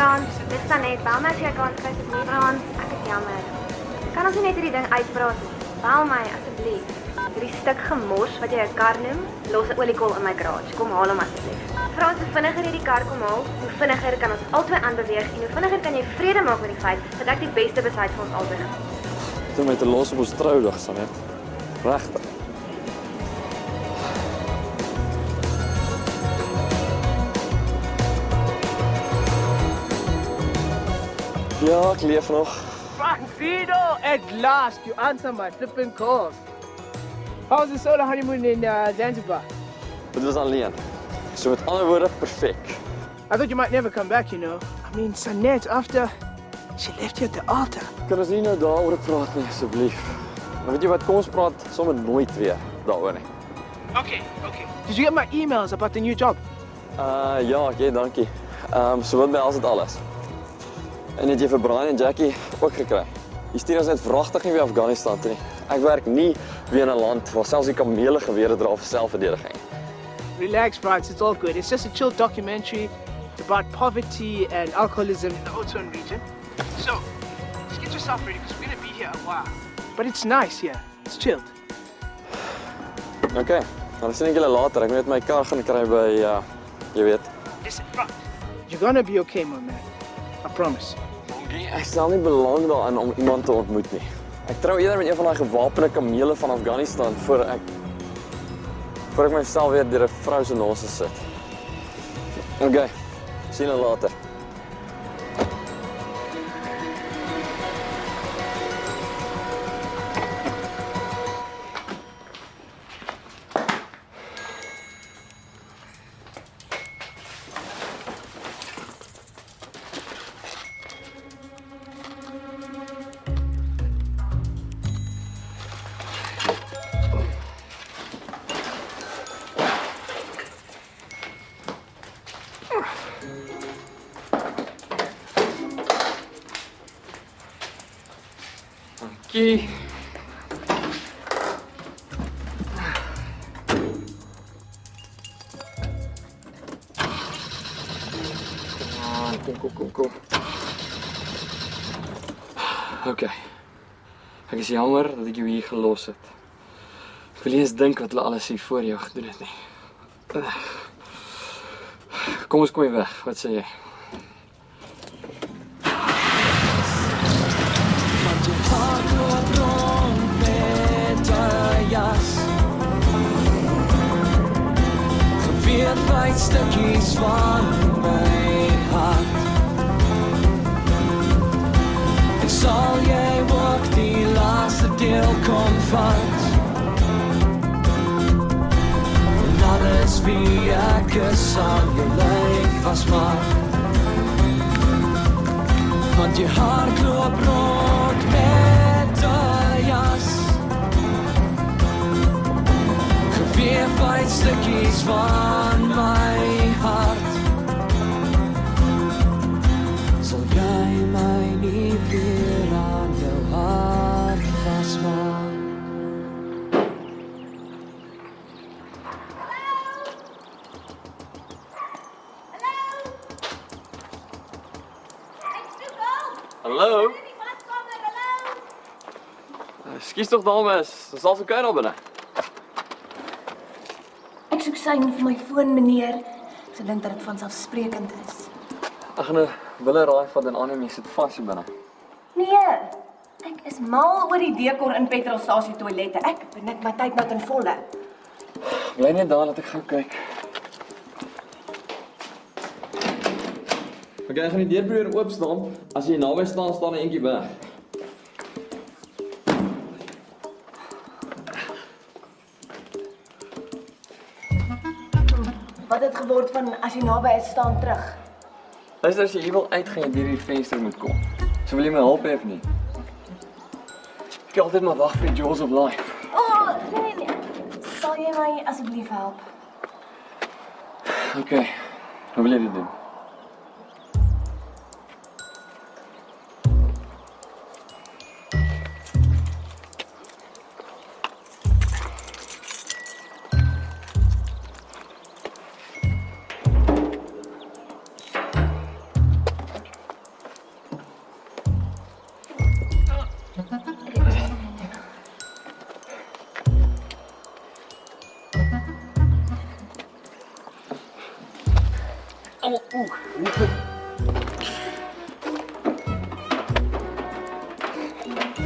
Frans, dis Sanet, bel my as jy kan kry met my. Frans, ek is jammer. Kan ons nie net hierdie ding uitpraat nie? Bel my asseblief. Hierdie stuk gemors wat jy 'n kar noem, los 'n oliekol in my garage. Kom haal hom asseblief. Frans, hoe vinniger jy die kar kom haal, hoe vinniger kan ons albei aanbeweeg en hoe vinniger kan jy vrede maak met die feit dat ek die beste besluit vir ons albei neem. Toe met 'n los op ons troudag, Sanet. Regtig. Ja, ek leef nog. Francino, at last you answer my flipping calls. How was the solo honeymoon in Zanzibar? Dit was alleen. So met ander woorde, perfek. I thought you might never come back, you know. I mean, Sanet, after she left you at the altar. Kan ons nie nou daaroor praat nie, asseblief. Maar weet jy wat, kom ons praat sommer nooit weer daaroor nie. Okay. Did you get my emails about the new job? Ja, oké, dankie. So wat by alles. En het jy vir Brian en Jackie ook gekry? Die stuur ons net vragtig nie weer Afghanistan toe nie. Ek werk nie weer in 'n land waar selfs die kamele gewere dra vir selfverdediging. Relax, Franz, it's all good. It's just a chill documentary. It's about poverty and alcoholism in the Oudtshoorn region. So, just get yourself ready because we're going to be here a while. But it's nice here. It's chilled. Okay, dan sien ek julle later. Ek moet net my kar gaan kry by, jy weet. Listen, Franz, you're going to be okay, my man. I promise. Ek stel nie belang daarin om iemand te ontmoet nie. Ek trou eerder met een van daai gewapende kamele van Afghanistan voor ek myself weer deur 'n vrou se nose sit. Okay, sien julle later. Dankie. Kom. Okay. Ek is jammer dat ek jou hier gelos het. Ek wil nie eens dink wat hulle alles hier voor jou gedoen het nie. Kom ons kom hier weg, wat sê jy? Vyf stukkies van my hart. En sal jy ook die laaste deel kom vat? En alles wie ek is sal jou lyf vasmaak. Want jy hart loop rond met 'n jas. Weer 5 stukkies van my hart. Sal jy my nie weer aan jou hart vasmaak? Hallo? Ekskuus tog dames, dis al okay daar binne. Ek soek syne vir my foon, meneer. Ek dink dat dit vanselfsprekend is. Ek gaan 'n wille raai van dan aan sit vas hier binne. Nee, ek is mal oor die dekor in petrolstasie toilette. Ek benut my tyd nou ten volle. Bly net daar dat ek gaan kyk. Okay, ek gaan die deur probeer oop staan. As jy naby staan, staan 'n entjie weg. Wat het geword van as jy naby is staan terug? Luister, as jy hier wil uit, gaan jy deur die venster moet kom. So wil jy my help hê of nie? Ek kan altyd maar wag vir die jaws of life. Nee. Sal jy my asseblief help? Okay, hoe wil jy dit doen?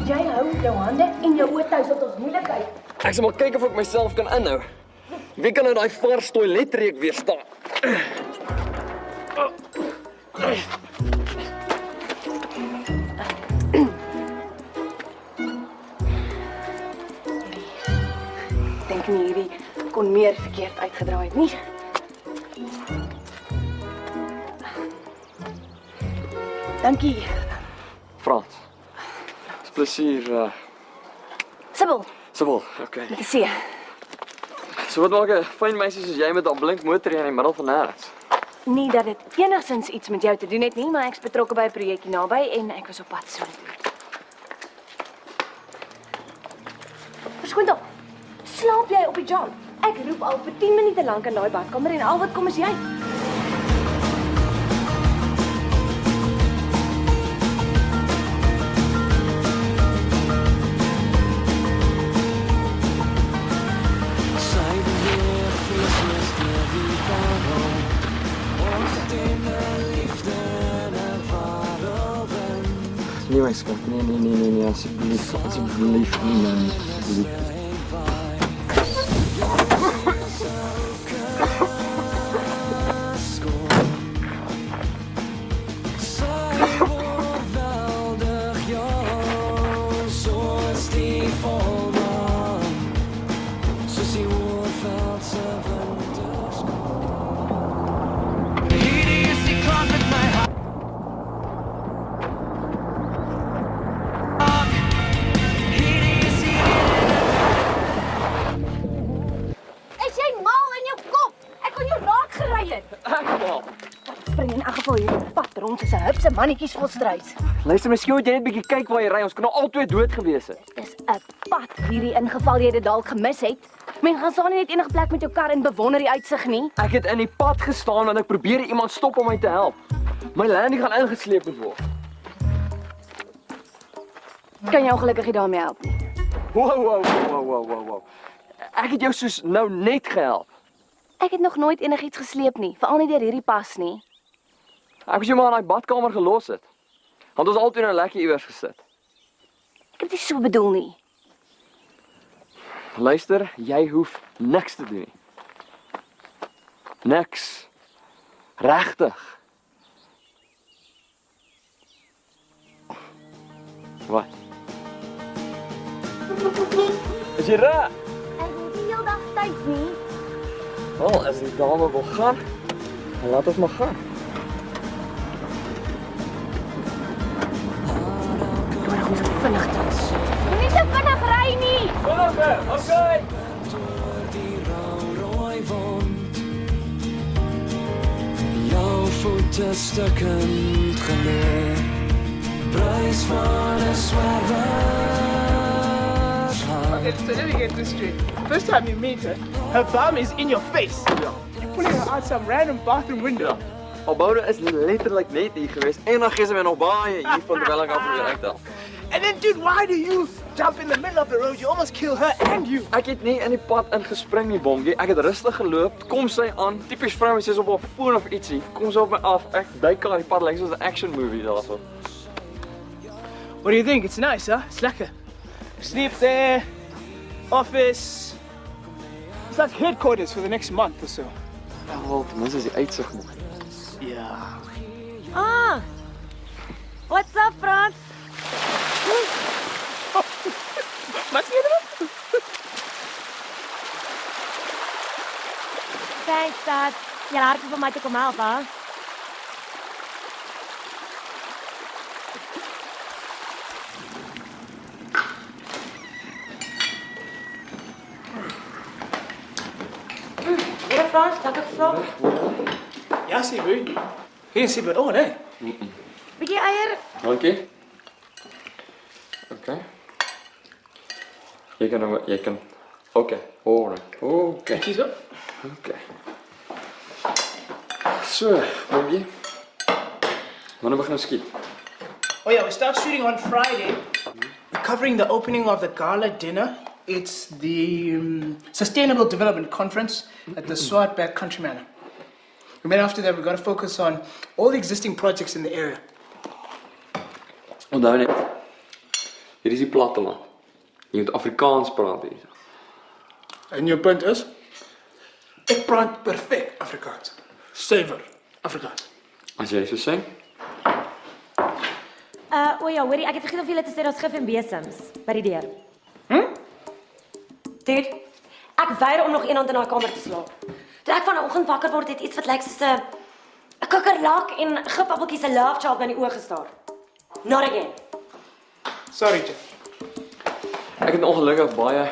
Jy hou jou hande en jou oë tuis op ons moeilikheid. Ek sal maar kyk of ek myself kan inhou. Wie kan nou daai vars toiletreuk weerstaan? Dink nie hierdie kon meer verkeerd uitgedraai het nie. Dankie. Frans. Dis plesier. Sibyl, Sibyl, okay. met 'n C. So wat maak 'n fyn meisie soos jy met 'n blink motor in die middel van nêrens? Nie dat dit enigsins iets met jou te doen het nie, maar ek's betrokke by 'n projekkie naby en ek was op pad soontoe. Verskoon tog. Slaap jy op die job? Ek roep al vir 10 minute lank in daai badkamer en al wat kom is jy. Sy beweeg vreesloos deur die wêreld. Ons het in 'n liefde en 'n wêreld. Nee my skat, nee, asseblief nie. Is jy mal in jou kop? Ek kon jou raak gery het. Spring in elk geval hier op pad rond soos 'n hupse mannetjies vol struis. Luister, miskien moet jy net 'n bietjie kyk waar jy ry. Ons kan nou albei dood gewees het. Dis 'n pad hierdie ingeval jy dit dalk gemis het. Men gaan staan nie net enige plek met jou kar en bewonder die uitsig nie. Ek het in die pad gestaan want ek probeer iemand stop om my te help. My landing gaan ingesleep moet word. Kan jy ongelukkig nie daarmee help nie. Wow. Ek het jou soos nou net gehelp. Ek het nog nooit enigiets gesleep nie, veral nie deur hierdie pas nie. Ek was jou maar in daai badkamer gelos het. Want ons altyd nou lekker iewers gesit. Ek het dit so bedoel nie. Luister, jy hoef niks te doen nie. Niks. Regtig. Wat? Is jy reg? Ek moet nie heeldag tyd nie. Wel, as die dame wil gaan, dan laat ons maar gaan. Toe ons vinnig is. Nie te vinnig ry nie. Vinniger, okay. Die rauwrooi wond. Jou voete stukkend geleer. Bruis van 'n swerwer. Okay, so let me get this straight. First time you meet her bum is in your face. You're pulling her out some random bathroom window. Alboude is letterlik net hier geweest en dan gee sy my nog baie hier van terwyl ek af probeer uithaal. And then, dude, why do you jump in the middle of the road? You almost kill her and you. Ek het nie in die pad ingespring nie, Bongie. Ek het rustig geloop. Kom sy aan. Tipies vrou sy is op haar foon of ietsie. Kom sy op my af. Ek duik aan die pad lyk soos 'n action movie daarso. What do you think? It's nice, huh? It's lekker. Sleep there, office. It's like headquarters for the next month or so. Ja, wel, ten minste is die uitsig mooi. Yeah. Ah. What's up, Frans? Wat sê jy dan? Thanks, Dad. Jy laat vir my te kom help, hè? Goeie Frans, lekker geslaap. Ja, sê boy. Geen sê but hè? Bietjie eier. Dankie. Okay. Jy kan. Okay. Alright. Okay. Kies op. Okay. So, Bongie. Wanneer begin ons skiet? Oh yeah, we start shooting on Friday. We're covering the opening of the gala dinner. It's the Sustainable Development Conference at the Swartberg Country Manor. And then after that, we're going to focus on all the existing projects in the area. Onthou net, hier is die platteland. Jy moet Afrikaans praat hier. En your punt is? Ek praat perfect Afrikaans. Suiwer Afrikaans. As jy so sê. O ja, hoorie, ek het vergeet of julle te sê daar's gif en besems by die deur. Dude, ek weier om nog eendag in daai kamer te slaap. Toe ek vanoggend wakker word, het iets wat lyk soos 'n kakkerlak en gipappeltjies se love child na die oë gestaar. Not again. Sorry, Jeff. Ek het ongelukkig baie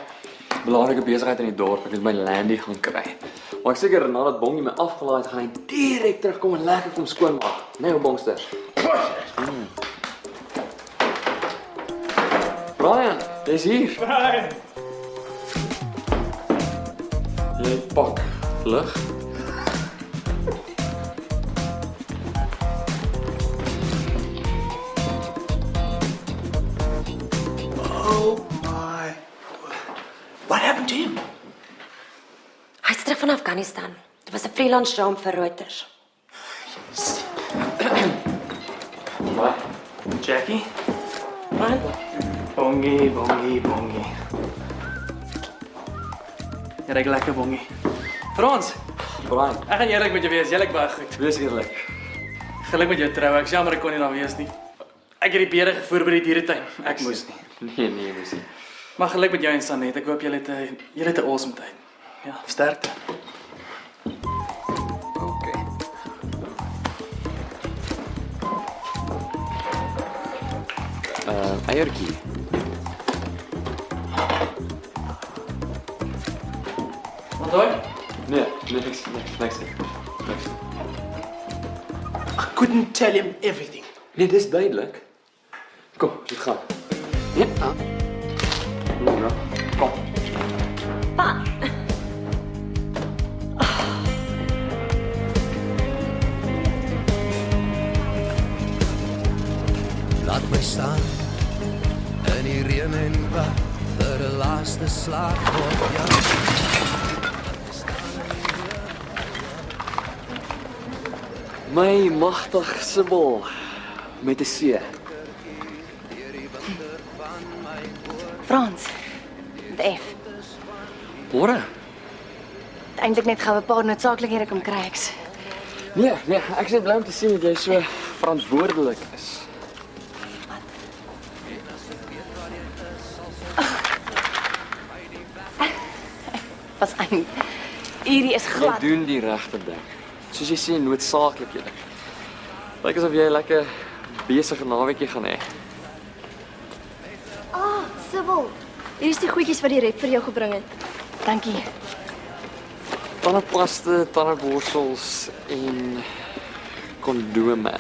belangrike besigheid in die dorp. Ek het my landie gaan kry. Maar ek seker nadat Bongie my afgelaai het, gaan hy direk terugkom en lekker kom skoonmaak. Nee, ou bongsters. Brian, jy's hier. Brian! Jy pak lig. Oh my. What happened to him? Hy is terug van Afghanistan. Dit was 'n freelance job vir Reuters. Wat? Jackie? Brian? Bongie. Jy ruik lekker, Bongie. Frans, Brian, ek gaan eerlik met jou wees, jy lyk baie goed. wees eerlik. Geluk met jou trou, ek is jammer ek kon nie daar wees nie. Ek het die beere gevoer by die dieretuin, ek moes nie. Nee, moes nie. Maar geluk met jou en Sanet, ek hoop julle het 'n awesome tyd. Ja, sterkte. Okay. Eiertjie. Wat hoor? Nee, niks. I couldn't tell him everything. Nee, dis duidelik. Kom, dit gaan. Ja. Ja. Kom. Pa, Laat my staan in die reën en wag vir 'n laaste slag op jou. My magtig Sibyl met 'n C. Frans. Met F. Môre? Eintlik net gou 'n paar noodsaaklikhede kom kry ek's. Nee, ek is bly om te sien dat jy so verantwoordelik is. Was eintlik. Hierdie is Jy glad. doen die regte ding. Soos jy sê, noodsaaklikhede. Lyk asof jy 'n lekker besige naweekie gaan hê. Sibyl. Hier is die goedjies wat die rep vir jou gebring het. Dankie. Tandepaste, tandeborsels en kondome.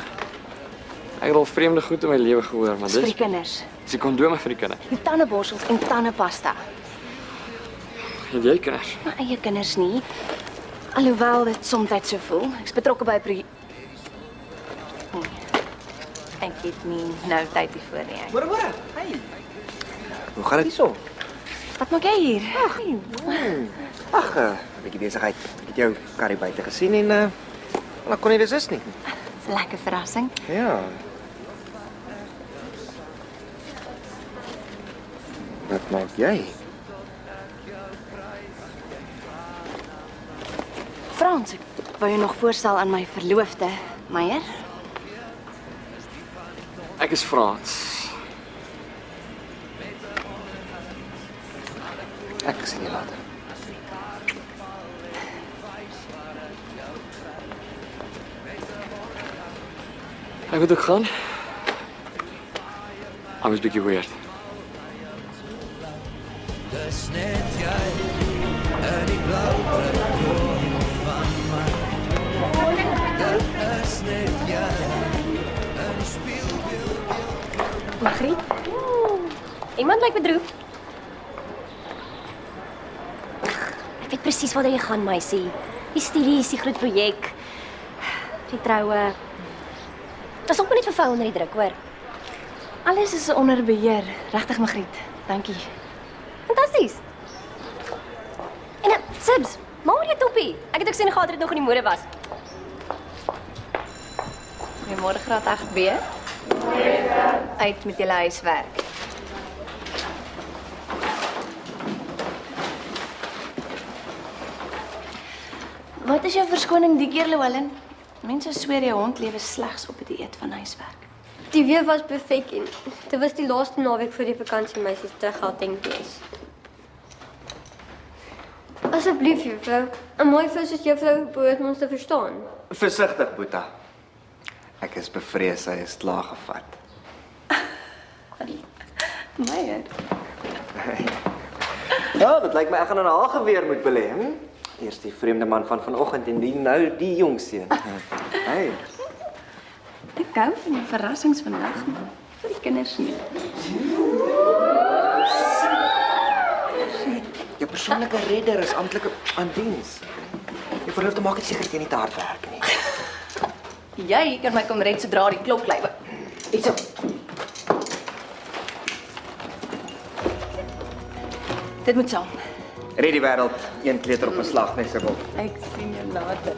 Ek het al vreemde goed in my lewe gehoor, maar Dis vir dis die kinders. is die kondome vir die kinders. Die tandeborsels en tandepasta. Het jy kinders? My eie kinders nie. Alhoewel dit soms so voel. Ek's betrokke by 'n projek. Ek het nie nou tyd hiervoor nie. Môre. Hey. Hoe gaan dit hierso? Wat maak jy hier? Ag, 'n bietjie besigheid. Ek het jou karry buite gesien en ek kon nie resist nie. Dis 'n lekker verrassing. Ja. Wat maak jy? Frans, ek wou jou nog voorstel aan my verloofde, Meyer. Ek is Frans. Ek sien jou later. Ek moet ook gaan. I was bietjie weird. Dis net jy en die blou blik van my. Dis net jy en die spieelbeeld. Margriet? Iemand lyk bedroef. Ek weet presies waar jy gaan, meisie. Die studies, die groot projek. Die troue. Dis ook net vervuil onder die druk, hoor. Alles is onder beheer. Regtig, Margriet. Dankie. Fantasties. En Sibs, maar jy toppie. Ek het ook sien gehad dit nog in die mode was. Goeiemôre graad 8B. Uit met julle huiswerk. Wat is jou verskoning die keer, Llewellyn? Mense sweer jou hond lewe slegs op 'n dieet van huiswerk. Die weer was perfek en dit was die laaste naweek voor die vakansie meisies terug Gauteng wees. Asseblief juffrou, 'n mooi vis soos juffrou behoort ons te verstaan. Versigtig, Boeta. Ek is bevrees hy is klaargevat. Meyer. Ja, dit lyk my ek gaan in haar geweer moet belê, hm? Eers die vreemde man van vanoggend en nou die jong seun. Hey. Ek hou van die verrassings vandag, man. Vir die kinders nie. Jou persoonlike redder is amptelik aan diens. Jy verloofde maak dit seker jy nie te hard werk nie. Jy kan my kom red sodra die klok lui. Hierso. Dit moet saam. Red die wêreld, een kleuter op 'n slagmesserbord. Ek sien jou later.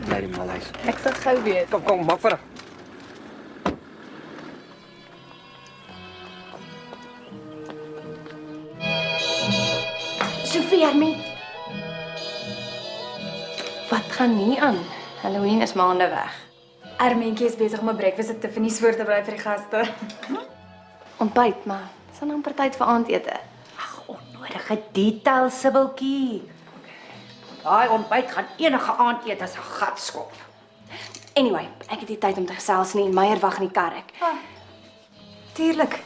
Bly die malhuis. Ek sal gou weer. Kom, maak vinnig. Sophie, Hermie. Wat gaan nie aan? Halloween is maande weg. Armentjie is besig om 'n breakfast at Tiffany's voor te berei vir die gaste. Ontbyt, maar dis dan amper tyd vir aandete. Onnodige detail, Sibbeltjie. Daai ontbyt gaan enige aand eet as 'n gatskop. Anyway, ek het nie tyd om te gesels nie. Meyer wag in die kerk. Tuurlik.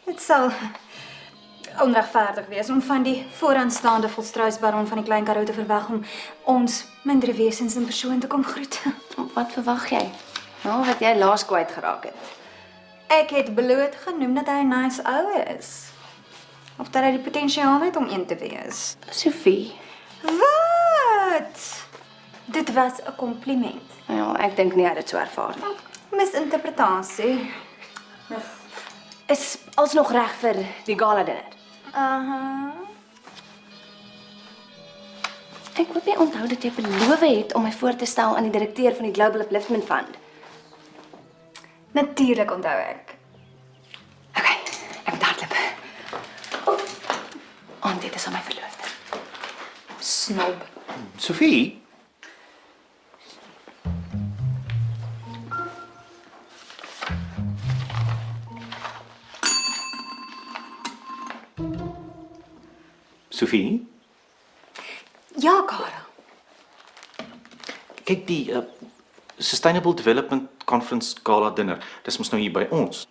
Dit sal onregverdig wees om van die vooraanstaande volstruisbaron van die Klein Karoo te verwag om ons mindere wesens in persoon te kom groet. Wat verwag jy? Nou, wat jy laas kwyt geraak het. Ek het bloot genoem dat hy 'n nice ou is. Of dat hy die potensiaal het om een te wees. Sophie. Wat? Dit was 'n kompliment. Ja, ek dink nie hy het dit so ervaar nie. Misinterpretasie. Is alsnog reg vir die gala dinner. Ek hoop jy onthou dat jy beloof het om my voor te stel aan die direkteur van die Global Upliftment Fund. Natuurlik onthou ek. Okay, ek moet hardloop. Dit is aan my verloofde. Snob. Sophie? Sophie? Ja, Karel. Kyk die Sustainable Development Conference Gala dinner. Dis mos nou hier by ons.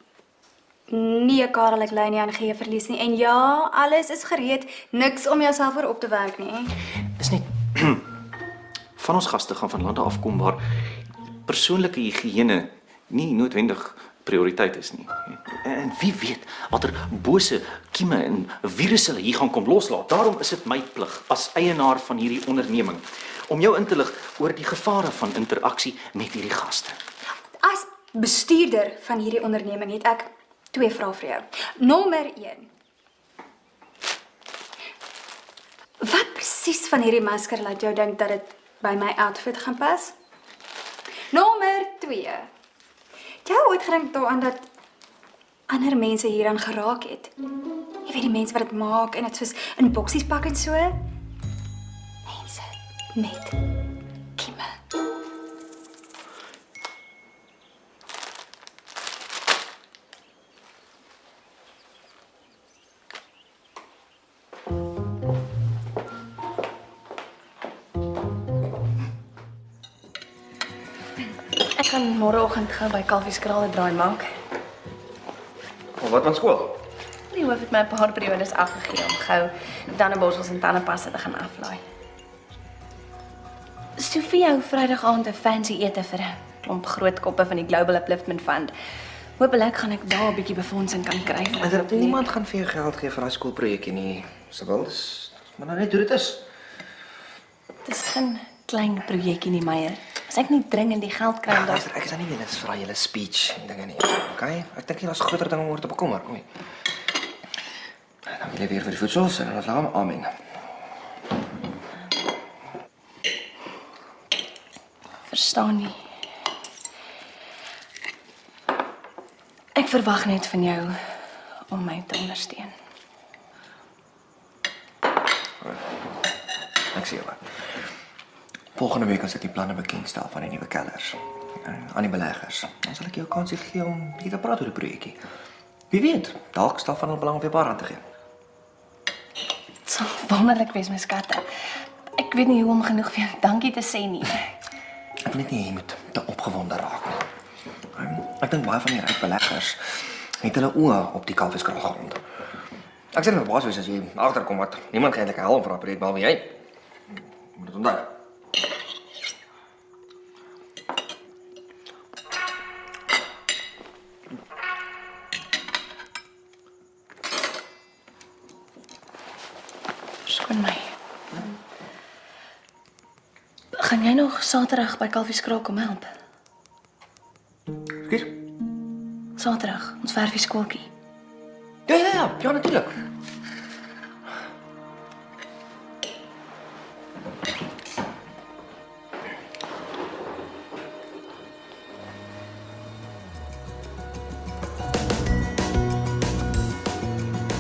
Nee, Karel, ek lei nie aan gee verlies nie. En ja, alles is gereed. Niks om jouself voor op te werk nie. Dis net van ons gaste gaan van lande afkom waar persoonlike higiëne nie noodwendig prioriteit is nie. En wie weet watter bose kieme en virusse hulle hier gaan kom loslaat. Daarom is dit my plig as eienaar van hierdie onderneming om jou in te lig oor die gevare van interaksie met hierdie gaste. As bestuurder van hierdie onderneming het ek 2 vrae vir jou. Nommer 1. Wat presies van hierdie masker laat jou dink dat dit by my outfit gaan pas? Nommer 2. Het jy ooit gedink daaraan dat ander mense hieraan geraak het? Jy weet die mense wat dit maak en dit soos in boksies pak en so? Mense met kieme. Ek gaan môreoggend gou by Kalfieskraal 'n draai maak. Wat van skool? Die hoof het my 'n paar periodes afgegee om gou tandeborsels en tandepaste te gaan aflaai. Sophie hou Vrydag aand 'n fancy ete vir 'n klomp groot koppe van die Global Upliftment Fund. Hoopelik gaan ek daar 'n bietjie befondsing kan kry. Niemand gaan vir jou geld gee vir daai skoolprojekkie nie. Sowel, dis maar nou net hoe dit is. Dit is geen klein projekkie nie, Meyer. As ek nie dringend die geld kry om Luister, ek is nou nie wilens vra julle speech en dinge nie. Okay? Ek dink jy daar's groter dinge om oor te bekommer. Kom hier. Dan wil jy weer vir die voedsels en ons laat amen. Verstaan nie. Ek verwag net van jou om my te ondersteun. Ek sê jou. Volgende week as ek die planne bekendstel van die nuwe kellers aan die beleggers, dan sal ek jou 'n kansie gee om bietjie te praat oor die projekkie. Wie weet, dalk stel van hulle belang om weer paar rand te gee. Het sal wonderlik wees, my skatte. Ek weet nie hoe om genoeg vir jou dankie te sê nie. Ek wil net nie jy moet te opgewonde raak nie. Ek dink baie van die ryk beleggers het hulle oë op die kalfskraalgrond. Ek sê net verbaas wees as jy agterkom wat niemand eintlik help vir 'n projek behalwe jy. Moet dit onthou. Verskoon my. Gaan jy nog Saterdag by Kalfieskraal kom help? Skiet. Saterdag, ons verfie skooltjie. Ja, natuurlijk.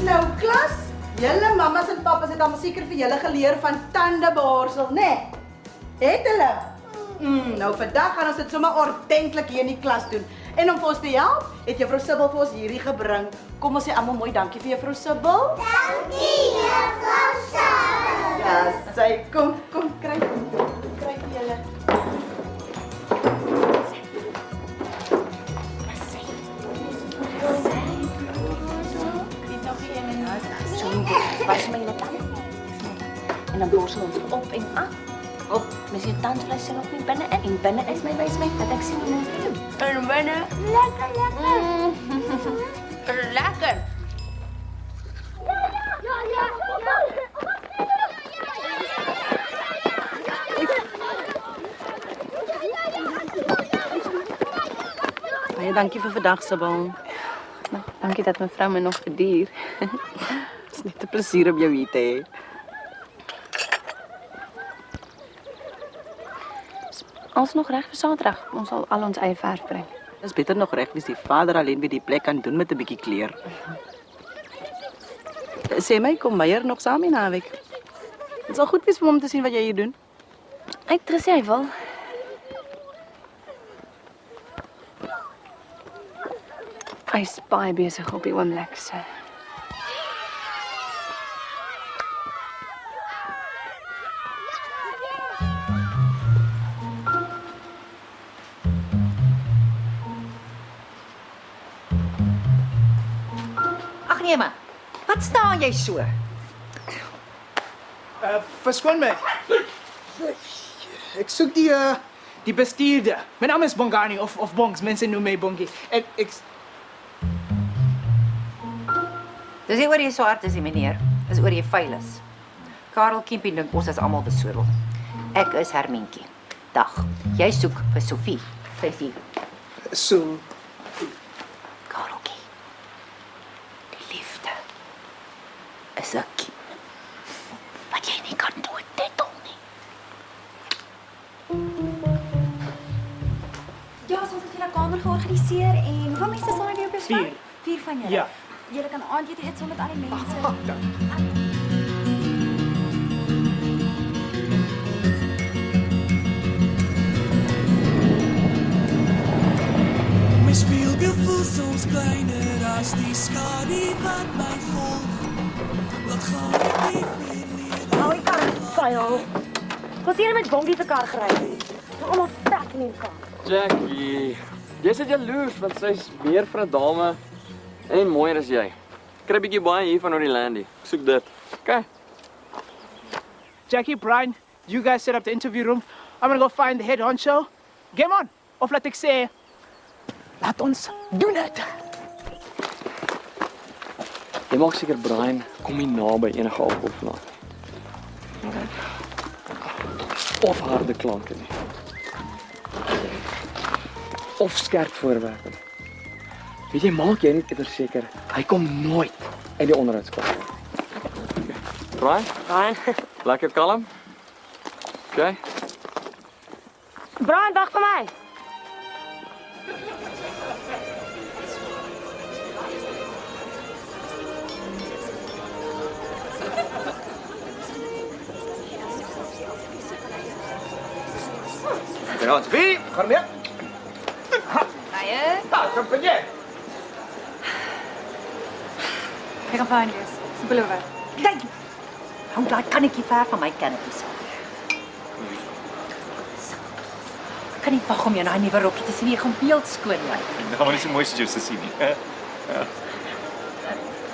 Nou klas, julle mammas en pappas het almal seker vir julle geleer van tandeborsel, né? Het hulle? Nou vandag gaan ons dit sommer ordentlik hier in die klas doen. En om vir ons te help, het juffrou Sibbel vir ons hierdie gebring. Kom ons sê almal mooi dankie vir juffrou Sibbel. Dankie, juffrou Sibbel. Ja, sy kom kry vir julle. Was my julle tande. En dan borsel ons op en af. Op, mis jou tandvleis nog nie binne in. En binne is my wys my wat ek sien in die film. En binne lekker. Lekker. Baie dankie vir vandag, Sibbel. Dankie dat mevrou my nog verdier. Het is net 'n plesier om jou hier te hê. Ons nog reg vir Saterdag. Ons sal al ons eie verf bring. Dis beter nog reg as die vader alleen by die plek kan doen met 'n bietjie kleur. Sê my, kom Meyer nog saam in naweek? Dit sal goed wees vir hom om te sien wat jy hier doen. Ek trus jy wil. Hy is baie besig op die oomblik, so. Ag nee man. Wat staan jy so? Verskoon my. Ek soek die bestuurder. My naam is Bongani of Bongs. Mense noem my Bongie. En ek Dis nie oor jy so hard is, meneer. Dis oor jy vuil is. Karel Kimpie dink ons is almal besoedel. Ek is Hermientjie. Dag. Jy soek vir Sofie. Sy is hier. So, Kareltjie. Die liefde is 'n kiem wat jy nie kan doodtettel nie. Ja, ons het julle kamer georganiseer en hoeveel mense sal jy op jou span? 4 van julle. Ja. Julle kan aandete eet saam met al die mense. My spieelbeeld voel soms kleiner as die skadu wat my volg. Wat gaan ek nie meer leer? Hou die kar vuil. Wat hier met Bongie se kar gery? Almal trek in die kar. Jackie, jy sit jaloers want sy's meer vir 'n dame en mooier as jy. Kry 'n bietjie baie hier van oor die landie. Ek soek dit. Okay. Jackie, Brian, you guys set up the interview room. I'm gonna go find the head honcho. Game on. Of laat ek sê, laat ons doen dit. Jy maak seker Brian kom nie naby enige alkohol vanaand. Of harde klanke nie. of skerp voorwerpe. Weet jy, maak jy net eerder seker, hy kom nooit uit die onderhoudskamer. Brian? Brian. Lekker kalm? Okay. Brian, wag vir my. Ja, wie? Kom hier. Baie. Kom by jy. Ek gaan fyn wees. Ek beloof. Kyk. Hou daai kannetjie ver van my kannepies. Ek kan nie wag om jou daai nuwe rokkie te sien. Jy gaan beeldskoon lyk. Dit gaan maar nie so mooi soos jy se sien nie. Ja.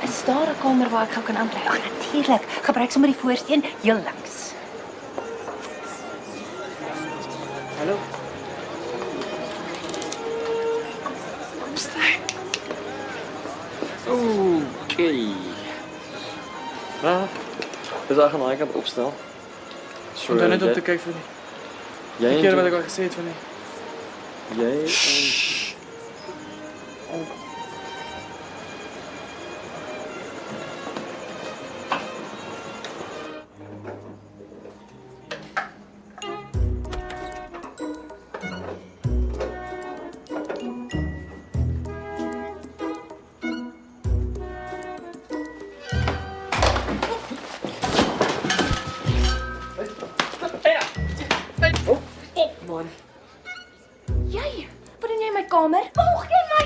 Is daar 'n kamer waar ek gou kan aanbly? Ag, natuurlik. Gebruik sommer die voorsteen heel links. Hallo. Okay. Nou, dis ek gaan daai kant opstel. Om dan net om te kyk vir die. Jy Die keer wat ek al gesê het van die. Jy Jy, wat doen jy in my kamer? Volg jy my?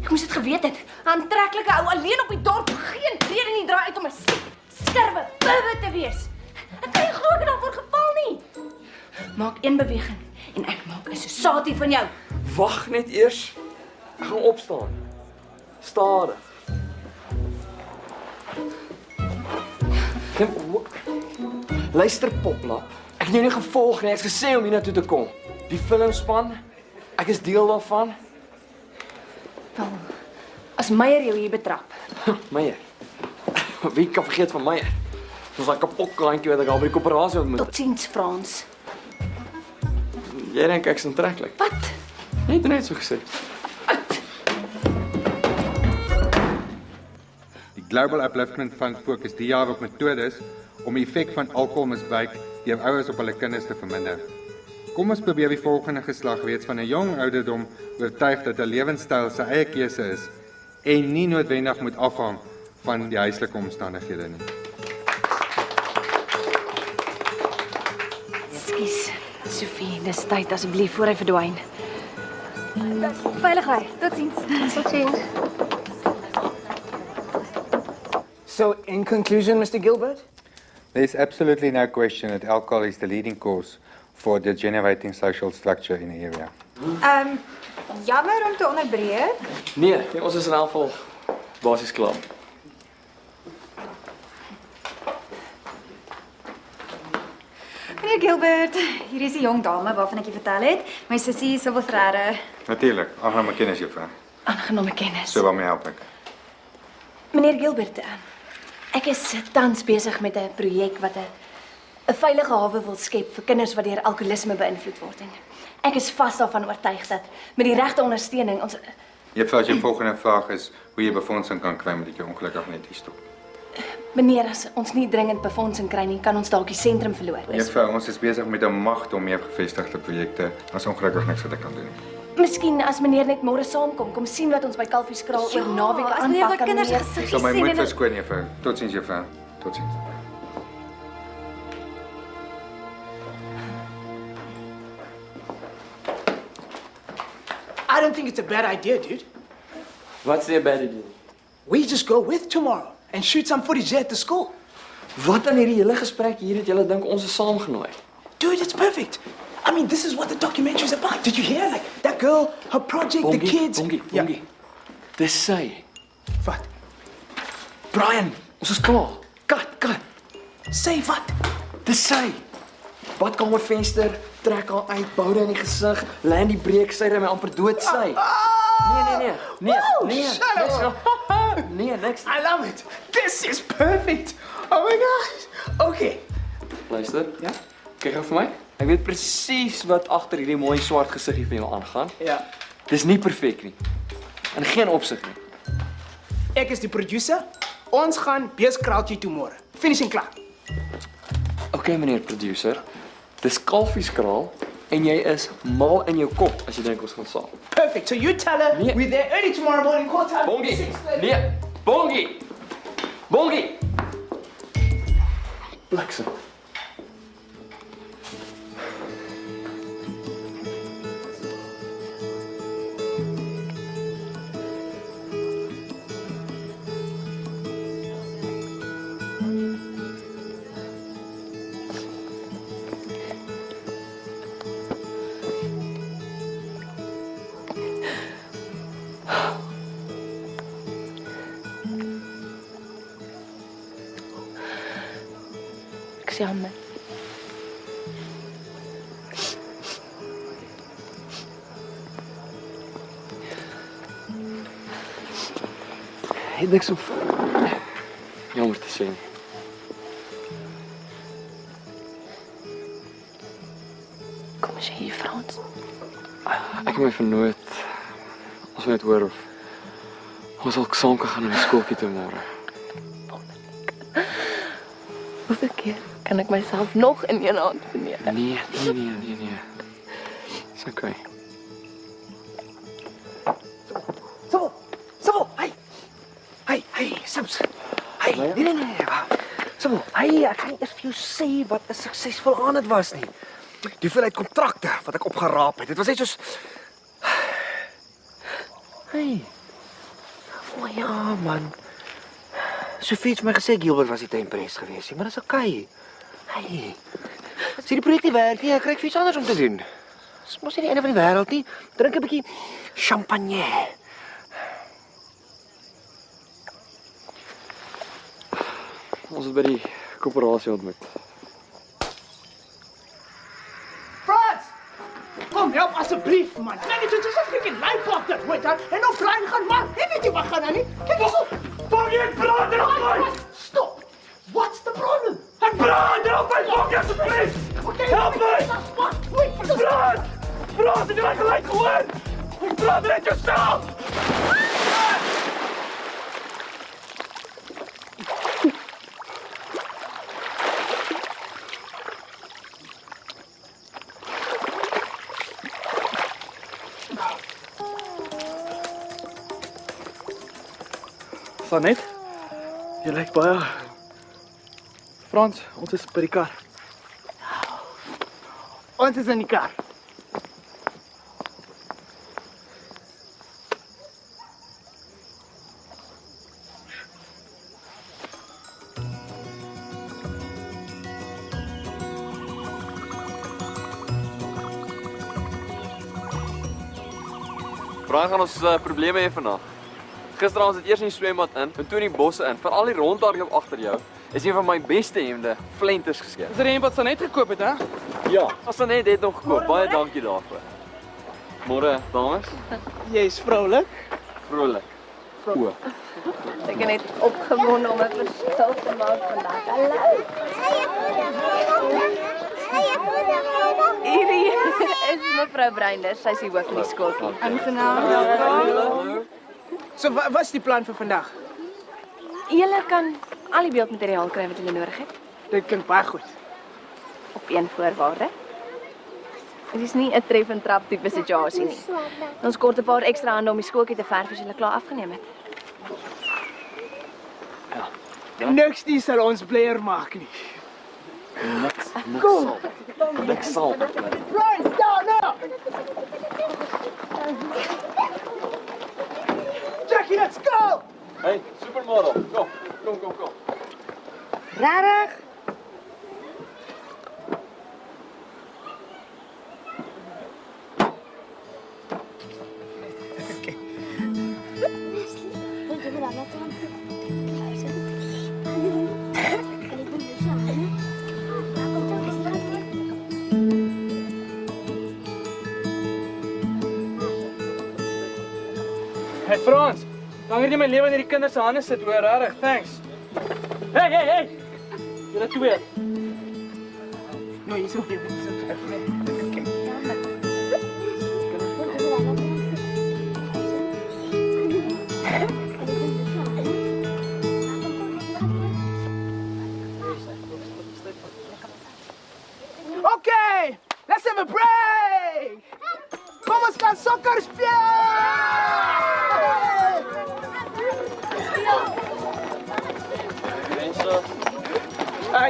Ek moes dit geweet het. 'n Aantreklike ou alleen op die dorp, geen rede nie draai uit om 'n skerwe bibbe te wees. Ek kan nie glo ek het daarvoor geval nie. Maak een beweging en ek maak 'n sosatie van jou. wag net eers. Ek gaan opstaan. Stadig. Luister poplap. Ek het jou nie gevolg nie. Ek het gesê om hiernatoe te kom. Die filmspan, ek is deel daarvan. Wel, as Meyer jou hier betrap. Meyer. Wie kan vergeet van Meyer? Ons daai kapot kleintjie wat ek al by die koöperasie ontmoet. Totsiens, Frans. Jy dink ek's aantreklik. Wat? Net so gesê. Die Global Upliftment Fund fokus die jaar op metodes om die effek van alkoholmisbruik deur ouers op hulle kinders te verminder. Kom ons probeer die volgende geslag reeds van 'n jong ouderdom oortuig dat 'n lewenstyl sy eie keuse is en nie noodwendig moet afhang van die huislike omstandighede nie. Ekskuus, Sofie, dis tyd asseblief voor hy verdwyn. Veilig ry. Totsiens. Totsiens. So, in conclusion, Mr. Gilbert? There's absolutely no question that alcohol is the leading cause for degenerating social structure in the area. Jammer om te onderbreek. Nee, ons is in elk geval basies klaar. Meneer Gilbert, hier is die jong dame waarvan ek je vertel het. My sussie Sybil Frere. Natuurlik, aangename kennis juffrou. Aangename kennis. So waarmee help ek? Meneer Gilbert, ek is tans besig met 'n projek wat 'n veilige hawe wil skep vir kinders wat deur alkoholisme beïnvloed word. En ek is vas daarvan oortuig dat met die regte ondersteuning ons Juffrou, as jou volgende vraag is hoe jy befondsing kan kry met dit jy ongelukkig net hier stop. meneer as ons nie dringend befondsing kry nie, kan ons dalk die sentrum verloor. Juffrou, ons is besig met 'n magte om meer gevestigde projekte. As ongelukkig niks wat ek kan doen nie. Miskien as meneer net môre saamkom, kom sien wat ons by Kalfieskraal oor naweke as meneer aanpak wat kinders meneer. gesiggies Ek sal my sien moed en verskoon, juffrou. Totsiens, juffrou. Totsiens. I don't think it's a bad idea, dude. Wat's die bad idea? We just go with tomorrow and shoot some footage there at the school. Wat aan hierdie hele gesprek hier dat julle dink ons is saamgenooi? Dude, it's perfect. I mean, this is what the documentary is about. Did you hear? Like, that girl, her project, the kids. Bongie. Dis sy. Wat? Brian, ons is klaar. Kat. Sê wat? Dis sy. Badkamervenster, trek haar uit, boude in die gesig, lê in die breek, sy ry my amper dood sy. Nee. Nee, niks. I love it. This is perfect. Oh my gosh. Okay. Luister. Ja? Kyk gou vir my. Ek weet presies wat agter hierdie mooi swart gesiggie van jou aangaan. Ja. Dis nie perfek nie. In geen opsig nie. Ek is die producer. Ons gaan beeskraaltjie toe môre. Finishing klaar. Okay, meneer producer. Dis kalfieskraal en jy is mal in jou kop as jy dink ons gaan saam. Perfect. So you tell her Nee. we're there early tomorrow morning. Call time. Bongie. 6:30. Nee, Bongie. Bongie. Bliksem. Ek is jammer. Het niks op. Jammer te sê. Kom eens hier, Frans. Ek het my vernoot. Ons moet net hoor of ons al saam kan gaan na die skooltjie toe môre. Hoeveel keer kan ek myself nog in een hand verneem? Nee. Dis okay. Sabo, hey, Sims. Hey, nee. Sabo, hey, ek kan nie eers vir jou sê wat 'n suksesvolle aand dit was nie. Die hoeveelheid kontrakte wat ek opgeraap het. Dit was net soos Hey. O ja, man. Sofie het my gesê Gilbert was nie te impressed geweest nie, maar dis okay. Hey. Sien die projek nie werk nie, ek kry iets anders om te doen. Dis mos nie die einde van die wêreld nie. Drink 'n bietjie champagne. Ons het by die koöperasie ontmoet. Frans! Kom, help asseblief, man. Kijk eens, het is een freaking lijnpop dat wordt dan. En nou Brian gaan maar. Ik weet niet wat gaan dan niet. Kijk eens. Bobby, ik brand erop, man. Stop. What's the problem? Ik brand erop, mijn Bobby, alsjeblieft. Help me. Brand. Brand, heb je mij gelijk gehoord? Ik brand er uit jezelf. Sanet, jy lyk baie. Frans, ons is by die kar. Ons is in die kar. Brian gaan ons probleme hê vandag. Gisteraand het eers in die swembad in en toe in die bosse in. Veral die rondhardloop agter jou is een van my beste hemde, flenters geskep. Is er een wat Sanet gekoop het, hè? Ja, Sanet het nog gekoop. Baie dankie daarvoor. Môre, dames. Jy is vrolik. Vrolik. O. Ek is net opgewonde om 'n verskil te maak vandag. Hallo. Hierdie is mevrou Breinders. Sy is die hoof van die skooltjie. Aangenaam. So, wat is die plan vir vandag? Julle kan al die beeldmateriaal kry wat julle nodig het. Dit klink baie goed. Op een voorwaarde. Dit is nie 'n tref en trap tipe situasie nie. Ons kort 'n paar ekstra hande om die skooltjie te verf as julle klaar afgeneem het. Niks die sal ons bleier maak nie. Cool. Niks sal. Right, down now. Jackie, let's go. Hey, supermodel. Kom. Regtig? Hey Frans, langer jy my lewe in hierdie kinders se hande sit, hoor, regtig, thanks. Hey. Julle twee. Nou hier so hier met so ver. Kyk. Okay, let's have a break. Kom ons gaan sokker speel.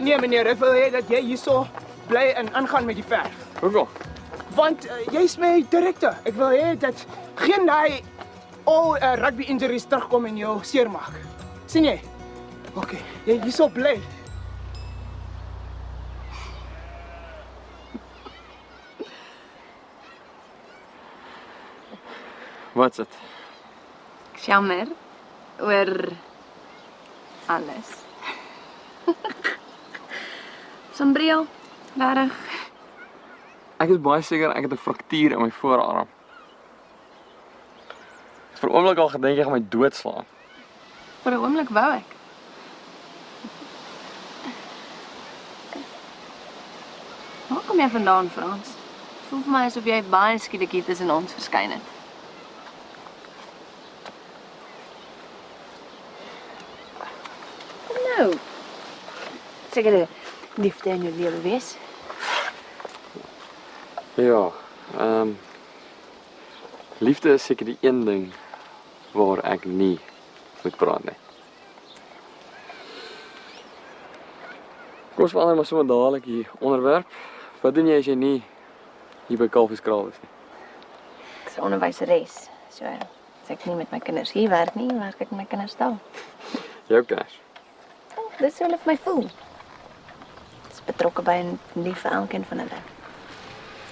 Nee meneer, ek wil hê dat jy hierso bly en aangaan met die verf. Hoekom? Want jy's my direkteur. Ek wil hê dat geen daai rugby injuries terugkom en jou seermaak. sien jy? Okay, jy hierso bly. Wat's dit? Ek's jammer oor alles. Sombreel, regtig. Ek is baie seker ek het 'n fraktuur in my voorarm. Ek het vir 'n oomblik al gedink jy gaan my doodslaan. Vir 'n oomblik wou ek. Waar kom jy vandaan, Frans? Het voel vir my asof jy baie skielik hier tussen ons verskyn het. Nou, seker 'n liefde in jou lewe wees. Ja, liefde is seker die een ding waar ek nie moet praat nie. Kom ons verander maar sommer dadelik hier onderwerp. Wat doen jy as jy nie hier by Kalfieskraal is nie? Ek is 'n onderwyseres. So, as ek nie met my kinders hier werk nie, werk ek met my kinders daar. Jou kinders. Dis hoe hulle vir my voel. Ek is betrokke by en lief vir elkeen van hulle.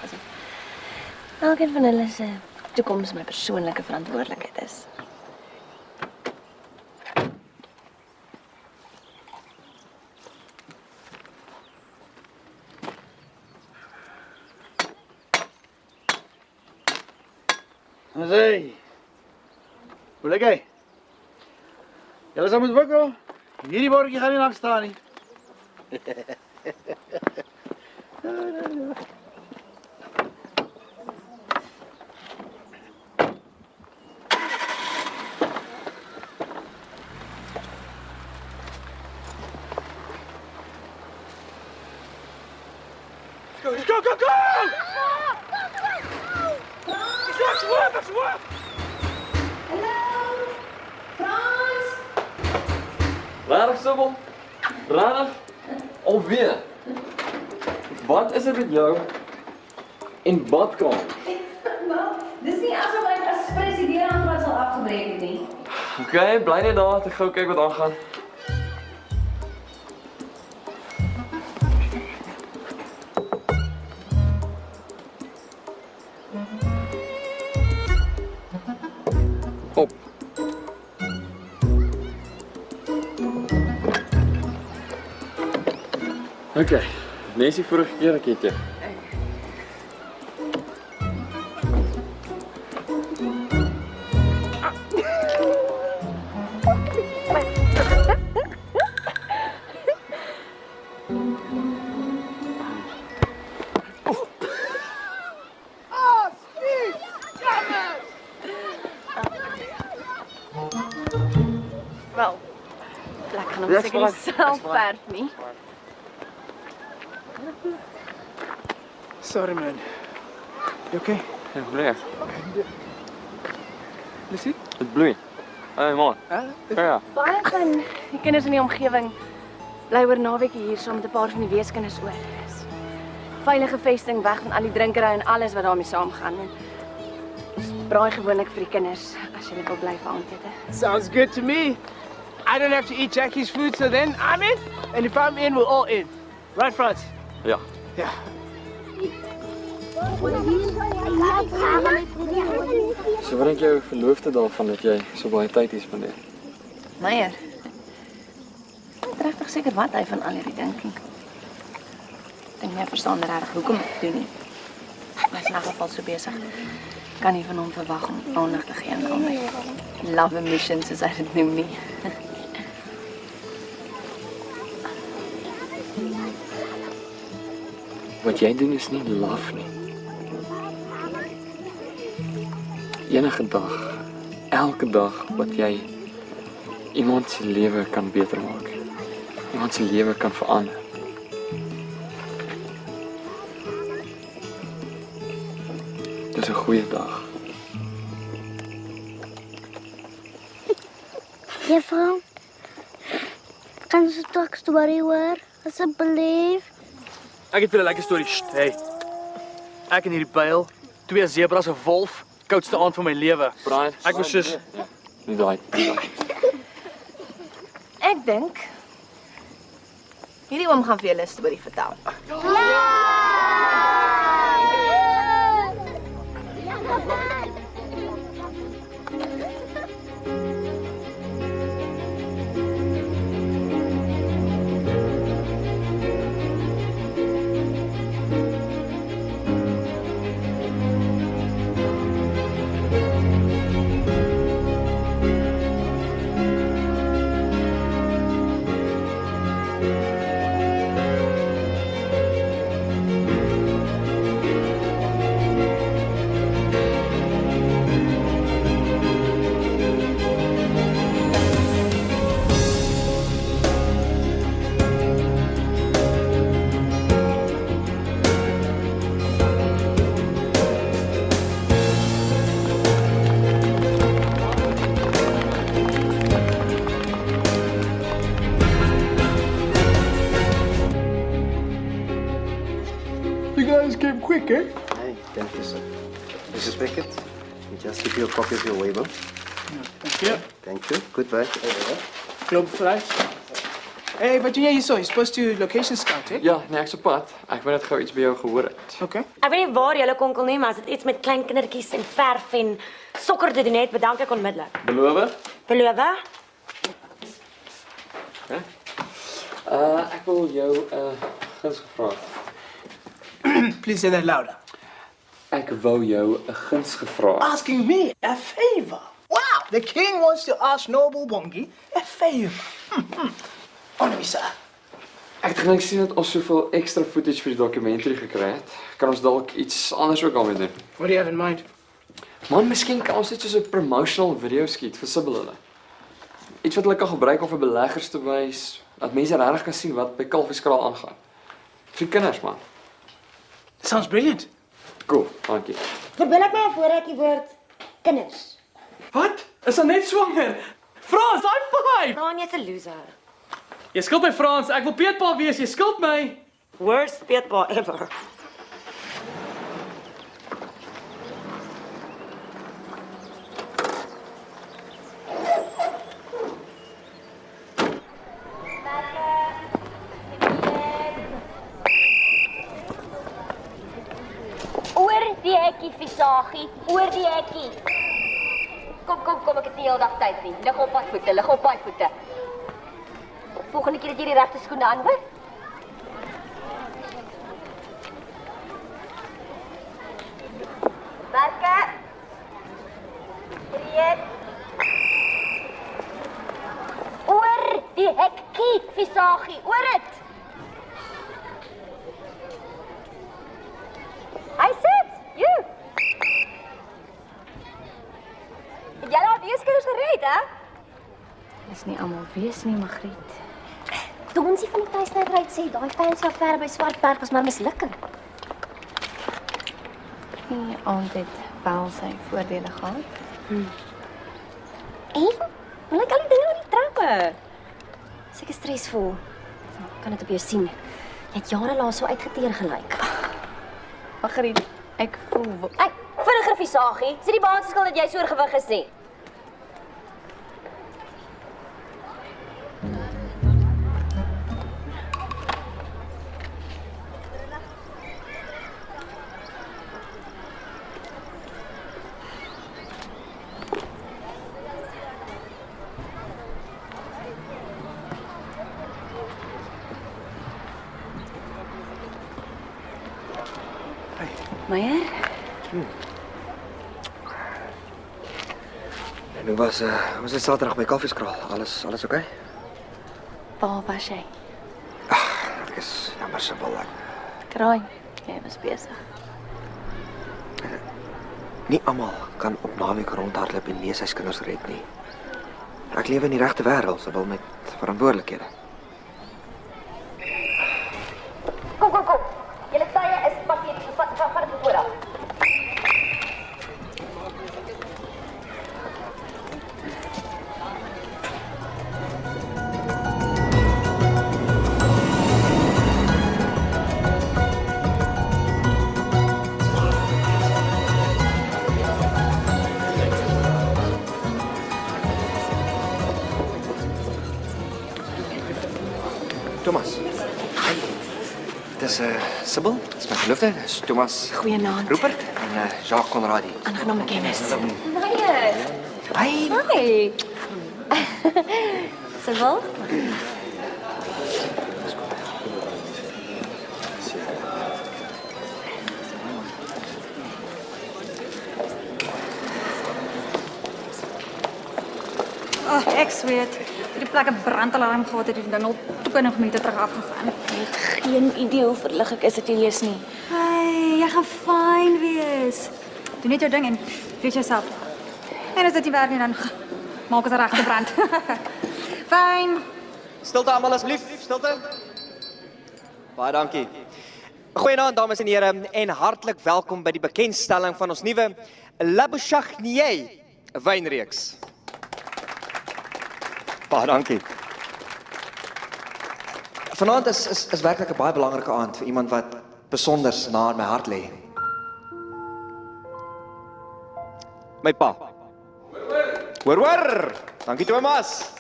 Asof elkeen van hulle se toekoms my persoonlike verantwoordelikheid is. Hey. Hoe lyk jy? Julle sal moet wikkel. Hierdie bordjie gaan nie langs staan nie. Go, go, go! It's work! Rarig, Sibyl? Rarig? Alweer? Wat is dit met jou en badkamer? Dis nie asof ek as president aanval sal afgebreek het nie. Okay, bly net daar, ek gou kyk wat aangaan. Op. Okay, nes die vorige keer ek het jy. Wel, ek gaan hom seker nie self verf nie. Sorry man. You okay? Ja, bloei. Lucy? Het bloei. Hey man. Ja. Baie van die kinders in die omgewing bly oor naweekie hier saam met 'n paar van die weeskinders oor. Dis veilige vesting weg van al die drinkery en alles wat daarmee saamgaan. En ons braai gewoonlik vir die kinders as hulle wil bly vir aandete. Sounds good to me. I don't have to eat Jackie's food, so then I'm in. And if I'm in, we're all in. Right, Frans? Ja. Ja. So wat dink jou verloofde daarvan dat jy so baie tyd hier spandeer? Meyer. Ek regtig seker wat hy van al hierdie dink nie. Ek dink nie hy verstaan regtig hoekom ek dit doen nie. Hy is in 'n geval so besig. Kan nie van hom verwag om aandag te gee aan al my love missions soos hy dit noem nie. Wat jy doen is nie laf nie. Enige dag, elke dag wat jy iemand se lewe kan beter maak. Iemand se lewe kan verander. Dis 'n goeie dag. Juffrou, kan ze toch story hoor, alsjeblieft? Ek het vir 'n lekker storie. Hey. Ek en hierdie byl, 2 zebras, 'n wolf, koudste aand van my lewe. Brian, ek was soos nie daai. Ek dink hierdie oom gaan vir julle 'n storie vertel. You guys came quick, eh? Hey, thank you, sir. Mrs. Beckett, we just give you a copy of your waiver. Thank you. Thank you. Goodbye. Globe fries. Hey, wat doen jy hierso? You're supposed to location scout, hè? Ja, nee, ek's op pad. Ek wou net gou iets by jou gehoor het. Okay. Ek weet nie waar julle konkel nie, maar as dit iets met klein kindertjies en verf en sokker te doen het, bedank ek onmiddellik. Beloof? Beloof? Ek wil jou guns gevra. Please say that louder. Ek wou jou 'n guns gevra. Asking me a favor. Wow, the king wants to ask Noble Bongi a favor. Honor me, sir. Ek het gedink sien dat ons soveel ekstra footage vir die dokumentary gekry het. Kan ons dalk iets anders ook daarmee doen? What do you have in mind? Man, miskien kan ons net so 'n promotional video skiet vir Sibyl hulle. Iets wat hulle kan gebruik om vir beleggers te wys, dat mense regtig kan sien wat by Kalfieskraal aangaan. Vir kinders, man. Sounds brilliant. Cool, dankie. Verbeel ek my voor ek die woord kinders. Wat? Is hy net swanger? Frans, high five! Fran, jy's 'n loser. Jy skuld my Frans, ek wil peetpa wees, jy skuld my. Worst peetpa ever. Oor die hekkie, Visagie, oor die hekkie. Kom, ek het nie heel dag tyd nie. Lig op my voete. Volgende keer dat jy die regte skoene aan, hoor? Werke. Breed. Oor die hekkie, Visagie, oor dit. Hy sit, you. Het jy al die skinders gered, hè? Dis nie almal wees nie, Magriet. Donsie van die tuisnywerheid sê daai fancy affære by Swartberg was maar mislukking. Die aand het wel sy voordele gehad. En? Hoe lyk al die dinge op die trappe? Seker stresvol. Kan dit op jou sien. Jy het jare laas so uitgeteer gelyk. Magriet, ek voel... Hey, vinniger Visagie. Dis die baan se skuld dat jy so oorgewig is nie. Meyer? En hoe was dit Saterdag by Kalfieskraal? Alles oké? Waar was jy? Ek is jammer Sibyl. Kraai. Jy was besig. Nie almal kan op naweek rondhardloop en weeshuiskinders red nie. Ek lewe in die regte wêreld, sowel met verantwoordelikhede. Kom. Julle tye is passeer, so vat dit voor af. Thomas. Dis Sibyl, dis my verloofde, dis Thomas. Goeienaand. Rupert en Jacques Conradie. Aangename kennis. Hi. Hi. Sibyl? Ek weet. Hierdie plek 'n brandalarm gehad het die ding al 20 minute terug afgegaan. Jy het geen idee hoe verlig ek is dat jy lees nie. Hey, jy gaan fyn wees. Doen net jou ding en wees jouself. En as dit nie werk nie dan maak ons 'n regte brand. Fyn. Stilte almal asseblief, stilte. Baie dankie. Goeienaand dames en here en hartlik welkom by die bekendstelling van ons nuwe La Bouchagnier wynreeks. Baie dankie. Vanaand is werklik 'n baie belangrike aand vir iemand wat besonder na in my hart lê. My pa. Hoor. Dankie Thomas.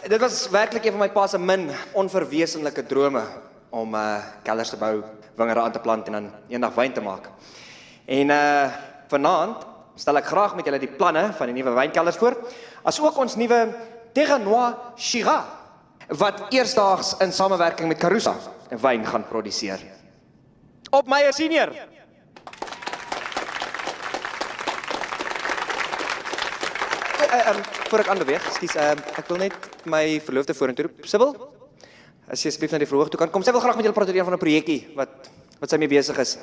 Dit was werklik een van my pa se min onverwesenlike drome om kelders te bou, wingerde aan te plant en dan eendag wyn te maak. En vanaand stel ek graag met julle die planne van die nuwe wynkelders voor, asook ons nuwe Terranois Shiraz, wat eersdaags in samewerking met Carusa 'n wyn gaan produseer. Op my senior. Voor ek aanbeweeg, ekskuus, ek wil net my verloofde vorentoe roep. Sibyl, as jy asseblief na die verhoog toe kan kom. Sy wil graag met julle praat oor van 'n projekkie wat sy mee besig is.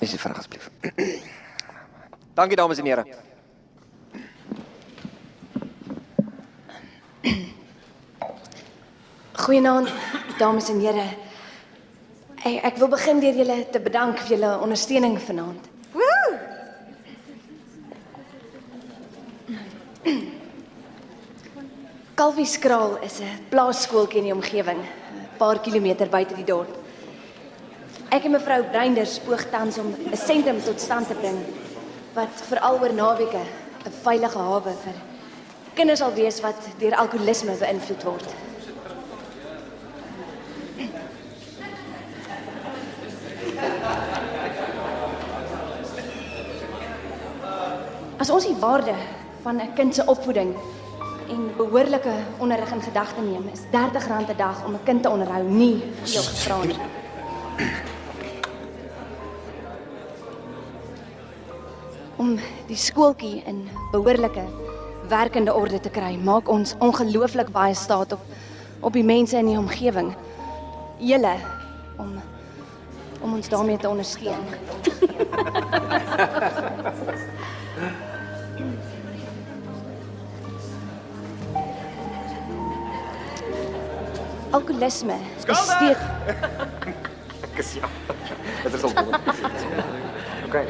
Is dit vinnig asseblief. Dankie dames en here. Goeienaand, dames en here. Ek wil begin deur julle te bedank vir julle ondersteuning vanaand. Woe! Kalvieskraal is 'n plaasskooltjie in die omgewing, 'n paar kilometer buite die dorp. Ek en mevrou Breinders poog tans om 'n sentrum tot stand te bring wat veral oor naweke 'n veilige hawe vir kinders sal wees wat deur alkoholisme beïnvloed word. As ons die waarde van 'n kind se opvoeding en behoorlike onderrig in gedagte neem, is R30 'n dag om 'n kind te onderhou nie veel gevra nie. Om die skooltjie in behoorlike werkende orde te kry, maak ons ongelooflik baie staat op die mense in die omgewing. Julle om ons daarmee te ondersteun. Alkoholisme is steeds... Kus ja. Dit is al goed. Okay.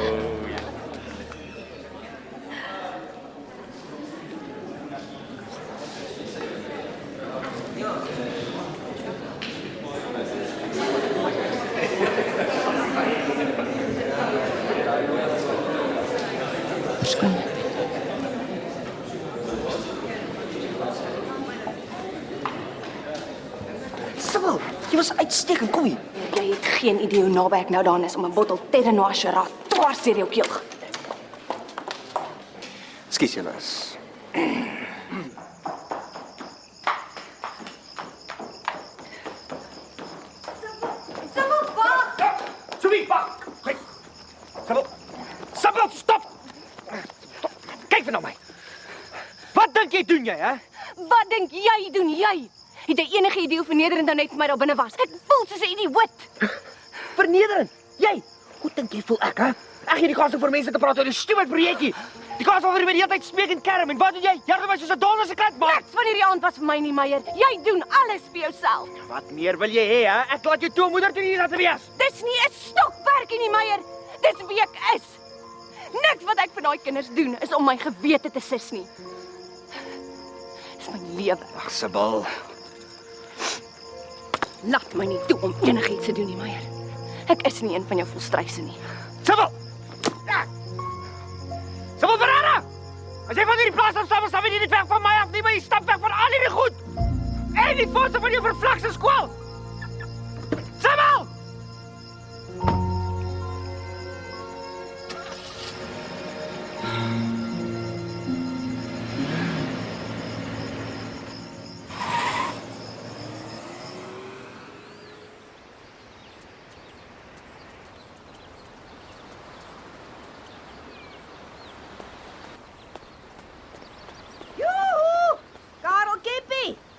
Sibyl, jy was uitstekend, kom hier. Jy het geen idee hoe naby ek nou daaraan is om 'n bottel Terranois Shiraz dwars deur jou keel. Ekskuus julle is. Sibyl, wag! Sofie, wag! Hey. Sibyl, stop! Kyk vir na my. Wat dink jy doen jy, hè? Wat dink jy doen jy? Het jy enige idee hoe vernederend nou net vir my daar binne was? Ek voel soos 'n idioot. Vernederend. Jy, hoe dink jy voel ek, hè? Ek gee die kans om vir mense te praat oor 'n stupid projekkie. Die kans om vir die hele tyd smeek en kerm en wat doen jy? Jy het my soos 'n donder se kat maak. Niks van hierdie aand was vir my nie, Meyer. Jy doen alles vir jouself. Wat meer wil jy hê, hè? Ek laat jou toe moeder toe hier laat wees. Dis nie 'n stokperdjie nie, Meyer. Dis wie ek is. Niks wat ek vir daai kinders doen is om my gewete te sis nie. Dis my lewe. Ag, Sibyl. Laat my nie toe om enigiets te doen nie, Meyer. Ek is nie een van jou volstryse nie. Sibyl! Sibyl Ferreira! As jy van hierdie plaas afstap, dan jy nie weg van my af nie, maar jy stap weg van al hierdie goed. En die fosse van jou vervlakse skool. Sibyl!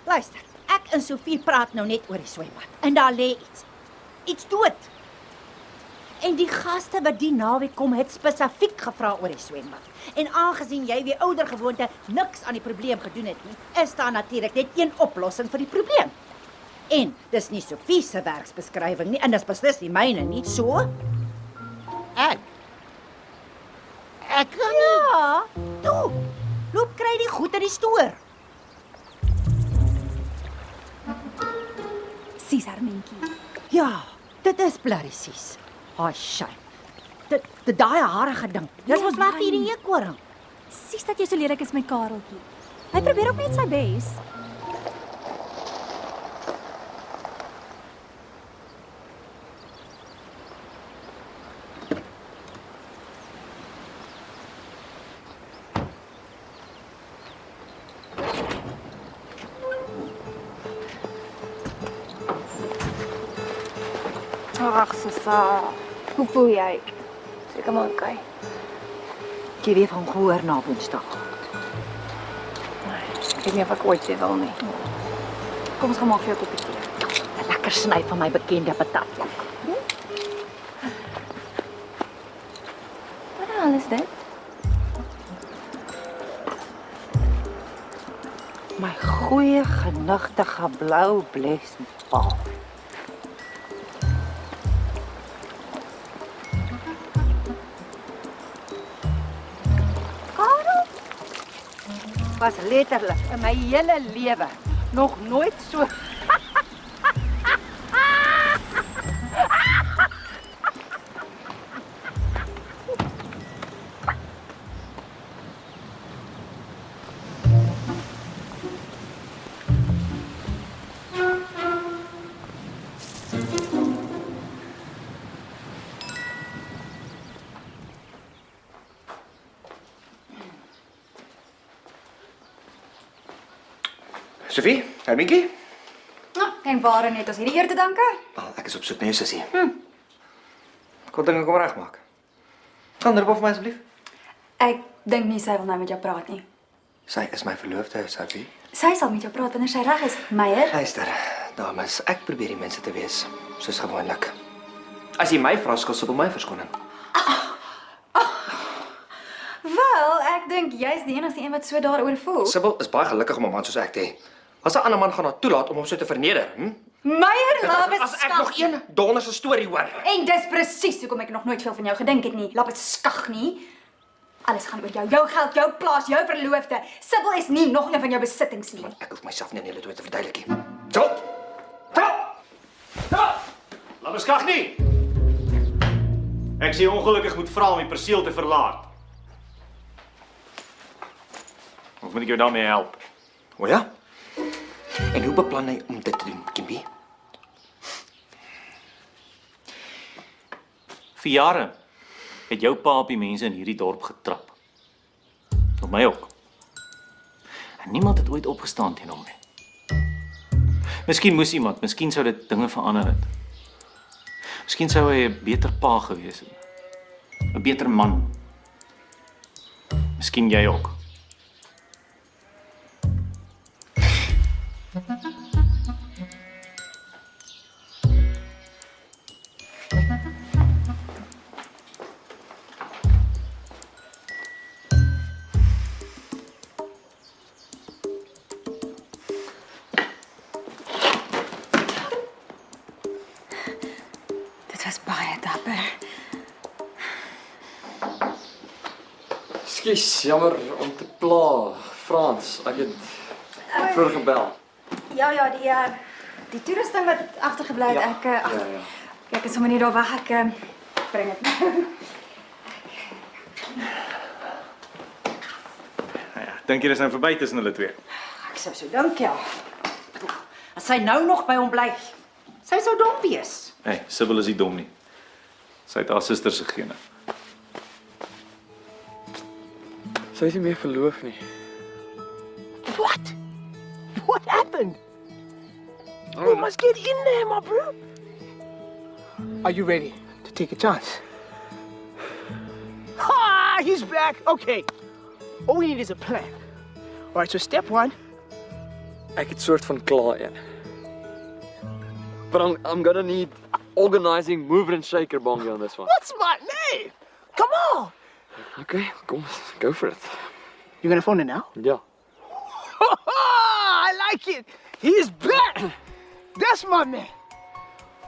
Luister, ek en Sofie praat nou net oor die swembad. En daar lê iets. Iets dood. En die gaste wat die naweek kom, het spesifiek gevra oor die swembad. En aangesien jy weer ouer gewoonte niks aan die probleem gedoen het nie, is daar natuurlik net een oplossing vir die probleem. En dis nie Sofie se werksbeskrywing nie, en dis beslis nie myne nie. So? Ek kan nie. Ja, toe. Loop kry die goed in die stoor. Sies Hermintjie. Ja, dit is presies. Haai, shame. Dit daai harige ding. Dis mos maar vir die eekhoring. Sies dat jy so lelik is met Kareltjie. Hy probeer ook net sy bes. Ag, Susa. Hoe voel jy? Seker maar okay. Ek het weer van gehoor na Woensdag. Ek weet nie of ek ooit weer wil nie. Kom ons gaan maak vir jou 'n koppie tee. 'n Lekker sny van my bekende patat. Wat die hel is dit? My goeie genigtige blou blesbal. Was letterlik in my hele lewe nog nooit so Sofie, Hermintjie? En waarin het ons hierdie eer te danke? Wel, ek is op soek na jou sussie. Ek wil dinge kom regmaak. Kan er vir my asseblief? Ek dink nie sy wil nou met jou praat nie. Sy is my verloofde, Sofie. Sy sal met jou praat wanneer sy reg is, Meyer. Luister, dames, ek probeer die mense te wees, soos gewoonlik. As jy my vra, skuld Sibyl my verskoning. Wel, ek dink jy's die enigste een wat so daaroor voel. Sibyl is baie gelukkig om 'n man soos ek te hê. As 'n ander man gaan haar toelaat om hom so te verneder, Meyer, laat As ek nog een donderse storie hoor. En dis presies hoekom ek nog nooit veel van jou gedink het nie. Laat dit skag nie. Alles gaan oor jou, jou geld, jou plaas, jou verloofde. Sibyl is nie nog een van jou besittings nie. Ek hoef myself nie aan julle toe te verduidelik nie. Laat my skag nie. Ek sê ongelukkig moet vra om die perseel te verlaat. Of moet ek jou daarmee help? O ja? En hoe beplan jy om dit te doen, Kimpie? Vir jare het jou pa op die mense in hierdie dorp getrap. Op my ook. En niemand het ooit opgestaan teen hom nie. Miskien moes iemand, miskien sou dit dinge verander het. Miskien sou hy 'n beter pa gewees het. 'n Beter man. Miskien jy ook. Ekskuus, jammer om te pla. Frans, ek het vroeër gebel. Ja, die toerusting wat agtergebly het, ek is sommer nie daar weg, ek bring dit nou. Dink jy dis nou verby tussen hulle twee? Ek sou so dink, ja. As sy nou nog by hom bly, sy sou dom wees. Hey, Sibyl is nie dom nie. Sy het haar suster se gene. Sy is nie meer verloof nie. What? What happened? You must get in there, my bro. Are you ready to take a chance? Ha! He's back. Okay. All we need is a plan. All right, so step 1. Ek het soort van klaar een. But I'm gonna need organizing, mover and shaker bongie on this one. What's my name? Come on. Okay, kom, go for it. You're gonna phone it now? Ja. I like it. He's back. That's my man.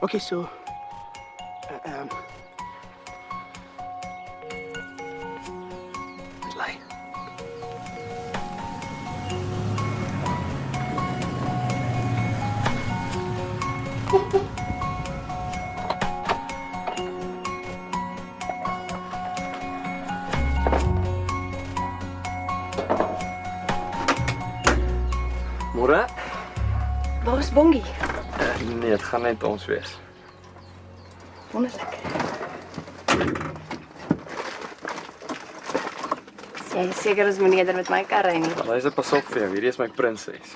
Okay, so, like. Môre? Waar is Bongie? Nee, het gaan net ons wees. Wonderlik. Jy is seker ons moet eerder met my kar ry nie. Luister, pas op vir jou, hierdie is my prinses.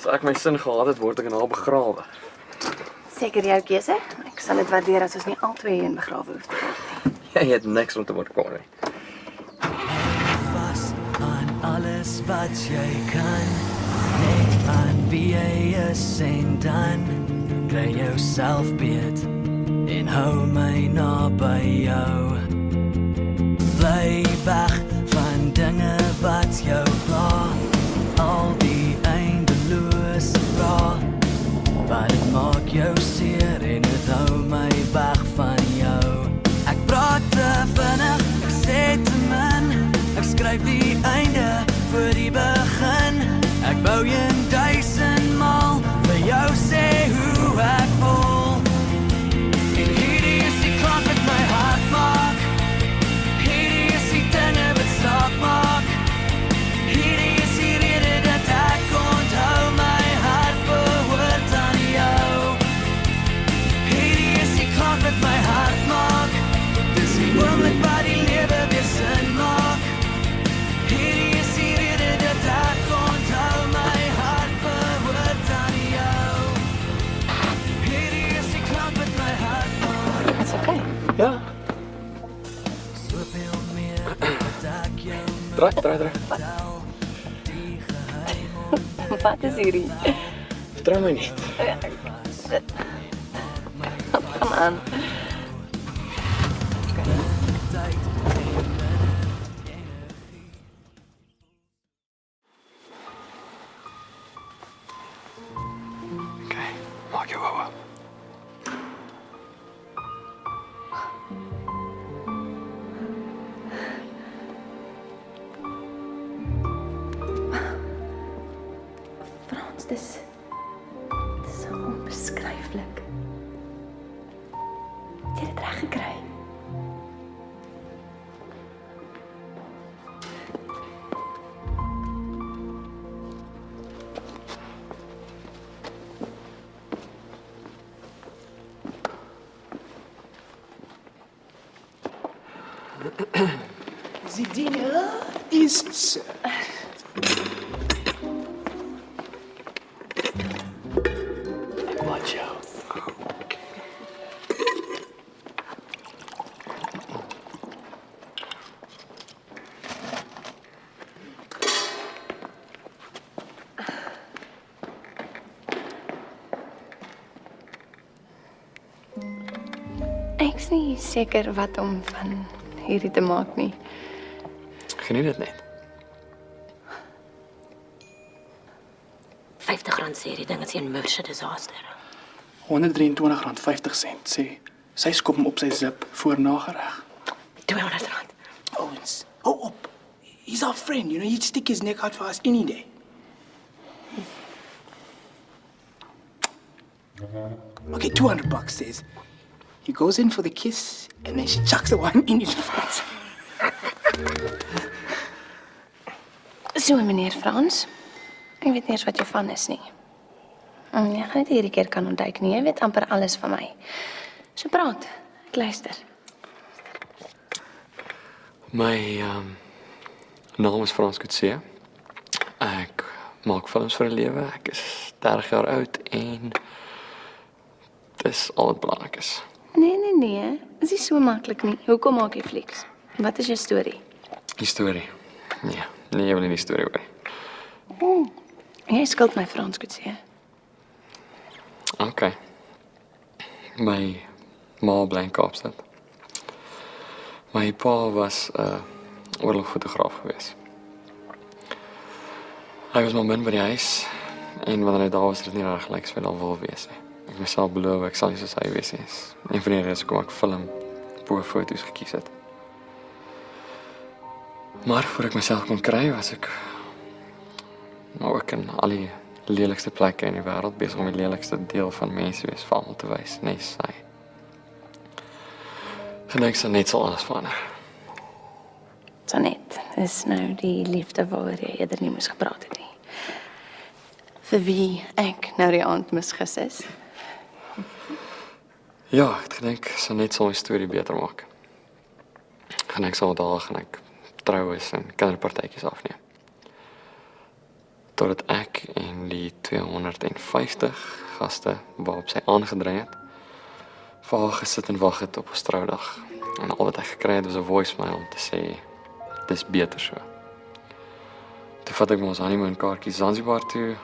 As ek my sin gehad het, word ek in haar begrawe. Seker jou keuse. Ek sal dit waardeer as ons nie albei in begrawe hoef te word. Jy het niks om te oorkom nie. Vas aan alles wat jy kan. Net aan wie jy is en dan kry jouself beet en hou my naby jou. Bly weg van dinge wat jou pla, al die eindelose vrae. Wat het maak jou seer en het hou my weg van jou. Ek praat te vinnig, ek sê te min, ek skryf die einde vir die begin. Ek wou 1000 maal vir jou sê hoe ek voel. En hierdie is die klank wat my hart maak. Hierdie is die dinge wat saak maak. Hierdie is die rede dat ek onthou my hart behoort aan jou. Hierdie is die klank wat my hart maak. Dis die oomblik waar die lewe weer sin maak. Hierdie is die rede dat ek onthou my hart behoort aan jou. Hierdie is die klank wat my hart maak. Dis okay. Ja. Soveel meer wat ek jou Draai. Wat is hierdie? Vertrou my nie. Kom aan. Maak jou oue. Frans, dis so onbeskryflik. Jy het dit reg gekry. The dinner is served. Ek watch jou. Ek's nie seker wat om van hierdie te maak nie. Geniet dit net. R50 sê die ding is 'n moorse disaster. R123.50 sê. Sy skop hom op sy zip voor nagereg. R200. Ouens, hou op. He's our friend, he'd stick his neck out for us any day. Okay, $200 says. He goes in for the kiss, and then she chucks the wine in his face. So, meneer Frans, ek weet nie eens wat jy van is nie. Jy gaan dit hierdie keer kan ontduik nie, jy weet amper alles van my. So praat, ek luister. My naam is Frans Coetzee. Ek maak films vir 'n lewe. Ek is 30 jaar oud en dis al wat belangrik is. Nee, is nie so maklik nie. Hoekom maak jy flieks? Wat is jou storie? Die storie. Nee, jy wil nie die storie hoor. Jy skuld my Frans Coetzee. Okay. My ma bly in Kaapstad. My pa was 'n oorlogfotograaf geweest. Hy was maar min by die huis en wanneer hy daar was, het dit nie reg gelyk as wat daar wil wees nie. Ek myself beloof ek sal nie soos hy wees nie. Een van die redes hoekom ek film bo foto's gekies het. Maar voor ek myself kon kry, was ek maar ook in al die lelikste plekke in die wêreld besig om die lelikste deel van mense wees vir almal te wys, nes hy. Gedink sy net sal alles verander. Sanet, dis nou die liefde waaroor jy eerder nie moes gepraat het nie. Vir wie ek nou die aand misgis is. Ja, ek het gedink sy net sal my storie beter maak. Gedink sal daar gaan ek trou is en kinderpartytjies afneem. Totdat ek en die 250 gaste waarop sy aangedring het, vir haar gesit en wag het op ons troudag. En al wat ek gekry het was 'n voicemail om te sê, dis beter so. Toe vat ek my ons honeymoon kaartjie Zanzibar toe,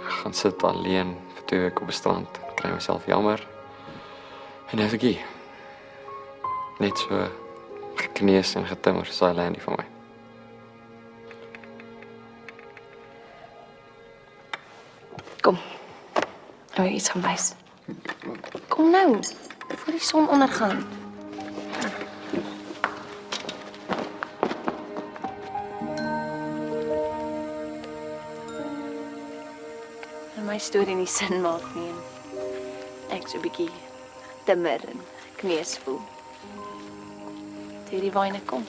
gaan sit alleen vir 2 weke op die strand, kry myself jammer. En nou is ek hier. Net so gekneus en getimmer soos hy landie van my. Kom, ek wil iets gaan wys. Kom nou, voor die son ondergaan. En my storie nie sin maak nie. Ek so 'n bietjie timmer en kneus voel. Toe die wyne kom.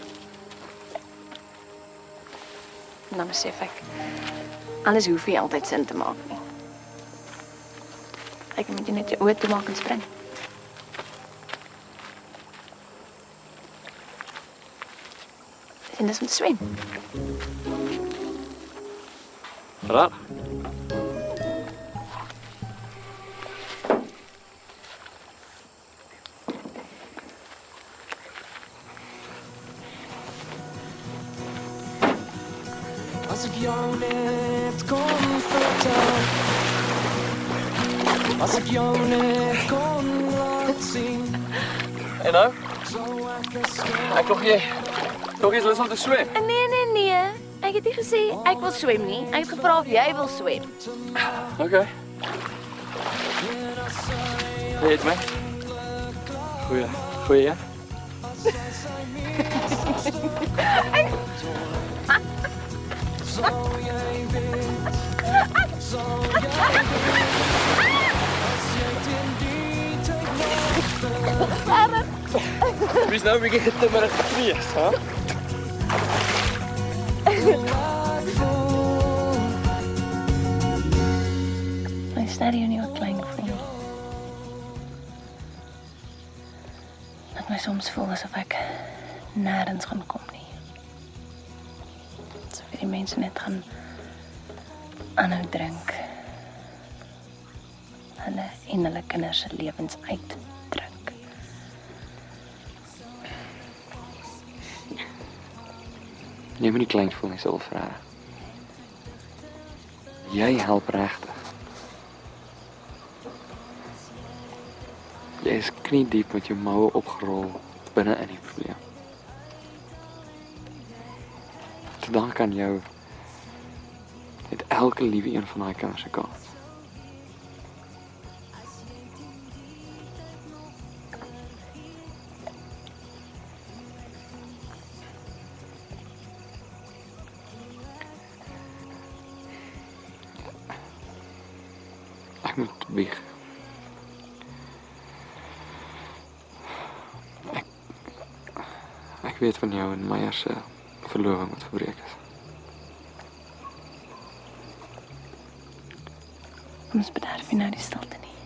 En dan besef ek, alles hoef nie altyd sin te maak nie. Ek moet jy net jou oë toemaak en spring. En dis met swem. Raar. As ek jou net kon vertel, as ek jou net kon laat sien. En nou? Ek nog eens lus om te swem. Nee. Ek het nie gesê ek wil swem nie. Ek het gevra of jy wil swem. Okay. Weet my. Goeie, ja? Wie is nou weer getimmerig gekneus, hè? My stereo nie wat klein voel. Laat my soms voel asof ek nêrens gaan kom nie. Asof die mense net gaan aanhou drink. Hulle en hulle kinders se lewens uitdrink. Jy moet nie klein voel nie, Silvera. Jy help regtig. Jy is kniediep met jou moue opgerol binne in die probleem. Te dank aan jou het elke liewe een van daai kinders se kans. Ek moet bieg. Ek weet van jou en Meyer se verloving wat verbreek is. Ons bederf nie nou die stilte nie.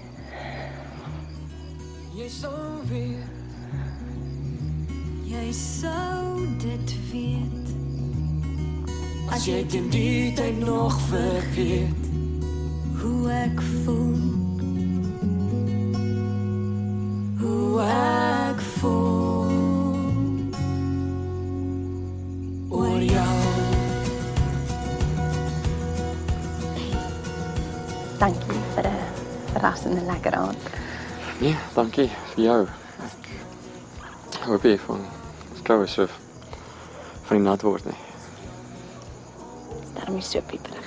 Jy sou weet. Jy sou dit weet. As jy teen die tyd nog vergeet hoe ek voel. Hoe ek voel oor jou. Dankie vir 'n verrassende lekker aand. Nee, dankie vir jou. Ek hoop jy van koue so van die nat word nie. Daarom is so pieperig.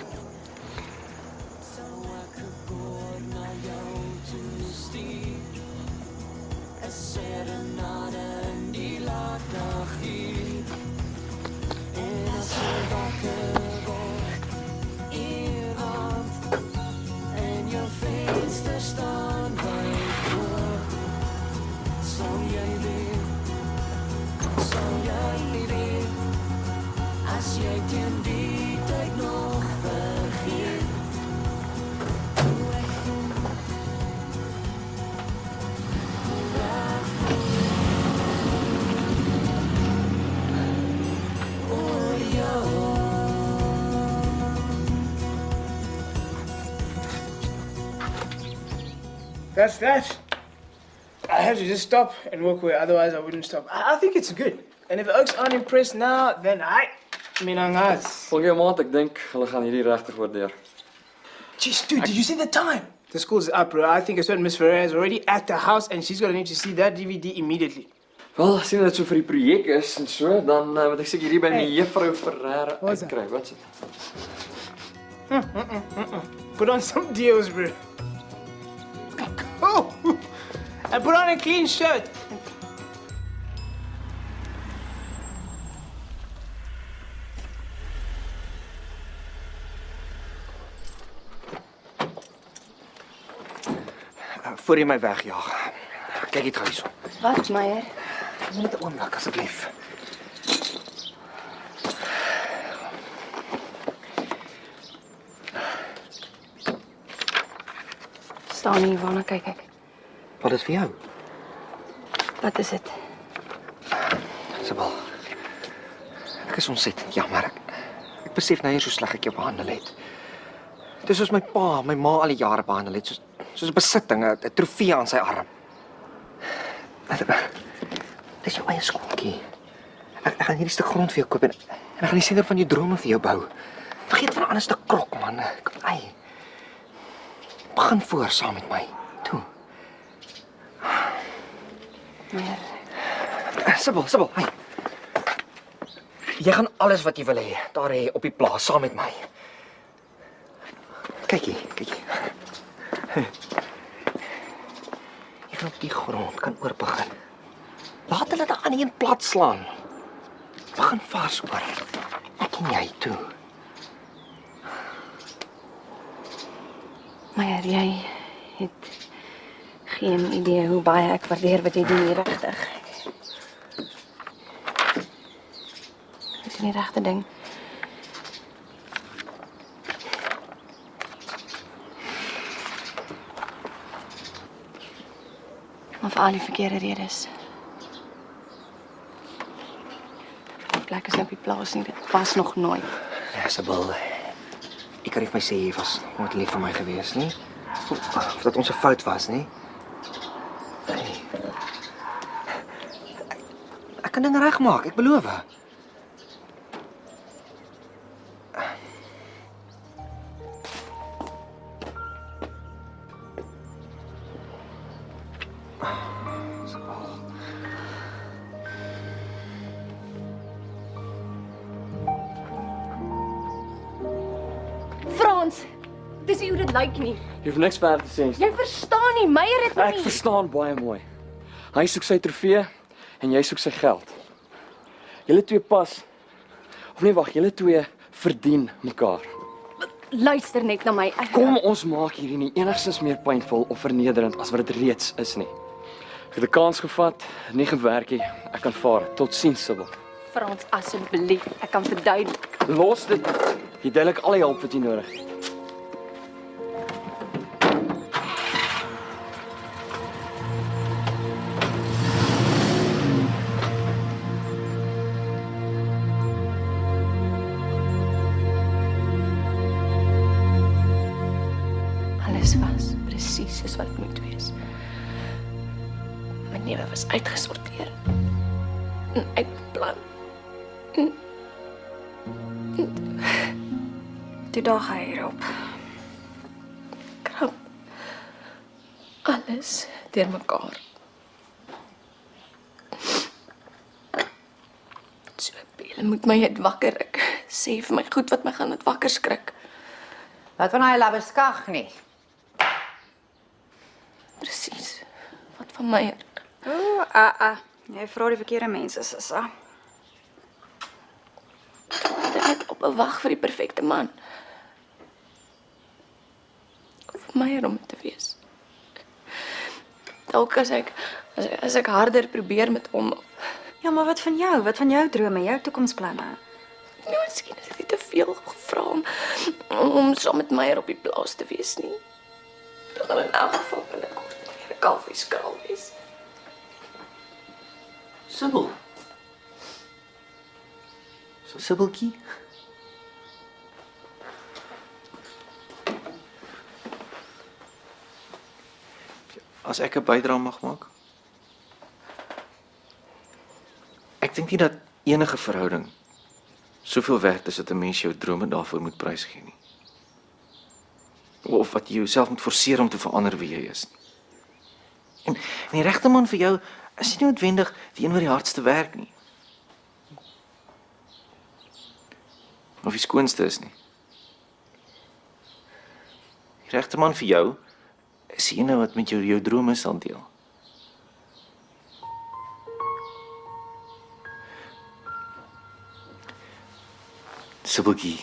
That's that. I have to just stop and walk away, otherwise I wouldn't stop. I think it's good. And if the Oaks aren't impressed now, then I mean, Volg jou maat, ek dink hulle gaan hierdie regtig waardeer. Jeez, dude, did you see the time? The school's up, bro. I think a certain Miss Ferreira is already at the house and she's gonna need to see that DVD immediately. Wel, sien dit so vir die projek is en so, dan moet ek seker hier by my juffrou Ferreira uitkry. Wat's dit? Put on some deals, bro. Oh! And put on a clean shirt. Voor jy my wegjaag. Kyk dit gou hierso. Wat, Meyer? Net 'n oomblik asseblief. Staan hier, waarna kyk ek? Wat is vir jou? Wat is dit? Sybil. Ek is ontsettend jammer. Ek besef nou hier so sleg ek jou behandel het. Dit is soos my pa, my ma al die jare behandel het, soos 'n besitting, 'n trofee aan sy arm. Dis jou eie skooltjie. Ek gaan hierdie stuk grond vir jou koop en ek gaan die senter van jou drome vir jou bou. Vergeet van alles te krok, man. Ai. Begin voor saam met my. Toe. Sybil, hey. Jy gaan alles wat jy wil hê, daar hê op die plaas saam met my. Kyk hier. Jy kan op die grond kan oorbegin. Laat hulle daar aan een plat slaan. Begin vars oor. Ek en jy toe. Maar jy het geen idee hoe baie ek waardeer wat jy doen hier regtig. Dit is die regte ding. Maar vir al die verkeerde redes. Die plek is op die plaas nie, dit was nog nooit. Sybil, ek kan nie vir my sê jy was nooit lief vir my gewees nie. Of dat ons 'n fout was, nie? Nee. Ek kan dinge regmaak, ek beloof. Frans, dis nie hoe dit lyk nie. Jy hoef niks verder te sê. Jy verstaan nie, Meyer het Ek verstaan baie mooi. Hy soek sy trofee en jy soek sy geld. Julle twee pas. Of nee, wag, julle twee verdien mekaar. luister net na my. Kom ons maak hierdie nie enigstens meer pynvol of vernederend as wat dit reeds is nie. Ek het 'n kans gevat, nie gewerk nie. Ek kan vaar. Totsiens, Sibyl. Frans, asseblief, ek kan verduidelik. Los dit. Jy duidelik al die hulp wat jy nodig het. Alles was presies soos wat dit moet wees. My lewe was uitgesorteer. En uitbeplan. Toe daag hy hierop. Krap. Alles deurmekaar. So, Belle moet my net wakker. Ek sê vir my goed wat my gaan net wakker skrik. Wat van daai labbeskag nie? Presies. Wat van Meyer? Jy vra die verkeerde mense, Sissa. Ek het net op 'n wag vir die perfekte man. Vir Meyer om te wees. Dalk as ek harder probeer met hom. Ja, maar wat van jou? Wat van jou drome, jou toekomsplanne? Nou, miskien is dit te veel gevra om saam met Meyer op die plaas te wees nie. Dit gaan in elk geval binnekort weer 'n kalfieskraal wees. Sibyl. So Sibyltjie. As ek 'n bydrae mag maak. Ek dink nie dat enige verhouding soveel werd is dat 'n mens jou drome daarvoor moet prysgee nie. Of wat jy jouself moet forceer om te verander wie jy is. En die regte man vir jou is nie noodwendig die een wat die hardste werk nie. Of die skoonste is nie. Die regte man vir jou is die een wat met jou drome sal deel. Sibyltjie,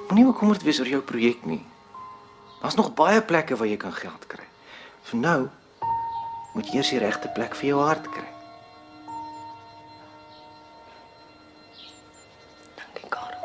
moenie bekommerd wees oor jou projek nie. Daar's nog baie plekke waar jy kan geld kry. Vir nou moet jy eers die regte plek vir jou hart kry. Dankie, Karel.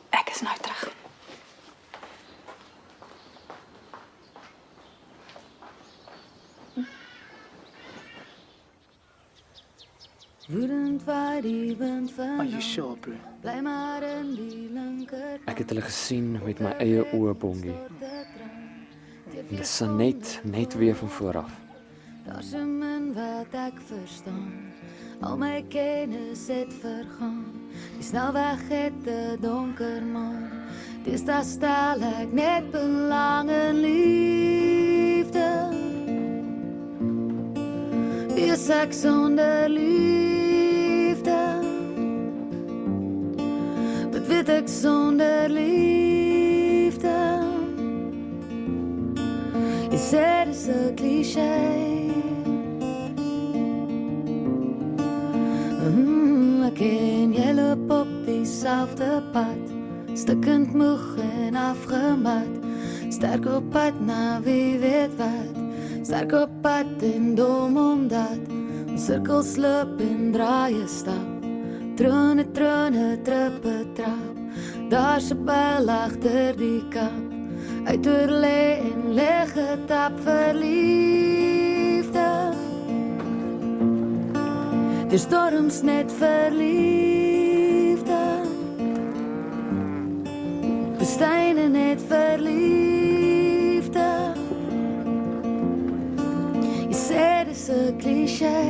Ek is nou terug. Woedend waai die wind van. Are you sure, bro? Bly maar in die linker. Ek het hulle gesien met my eie oë, Bongie. Dit is net weer van vooraf. Daar's 'n min wat ek verstaan. Al my kennis het vergaan. Die snelweg het te donker maar. Dis daar stel ek net belang in liefde. Wie is ek sonder liefde? Wat weet ek sonder liefde? Je sê dis 'n cliché. Ek en jy loop op dieselfde pad, stukkend moeg en afgemat, sterk op pad na wie weet wat, sterk op pad en dom omdat, ons cirkels loop en draaie stap, trone, trippe trap, daar's 'n byl agter die kap, uit oor lê en lig getap verliefde. Die storms net verliefde. Woestyne net verliefde. Jy sê dis 'n cliché.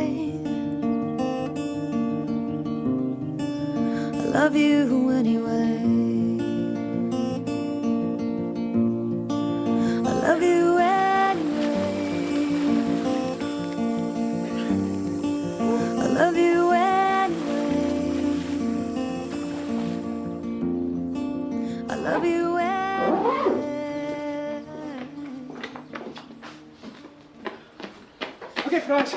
I love you anyway. I love you Okay, Frans.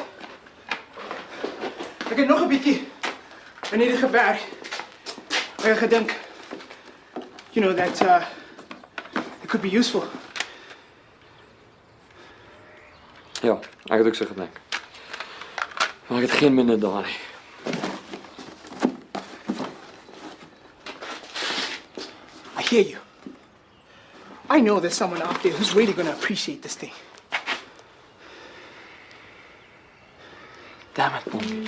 Ek het nog 'n bietjie wanneer dit gewerk. Ek het gedink, you know, that it could be useful. Ja, ek het ook so gedink. Maar ek het geen minder daar nie. I hear you. I know there's someone out there who's really gonna appreciate this thing. Damn it, Bonnie.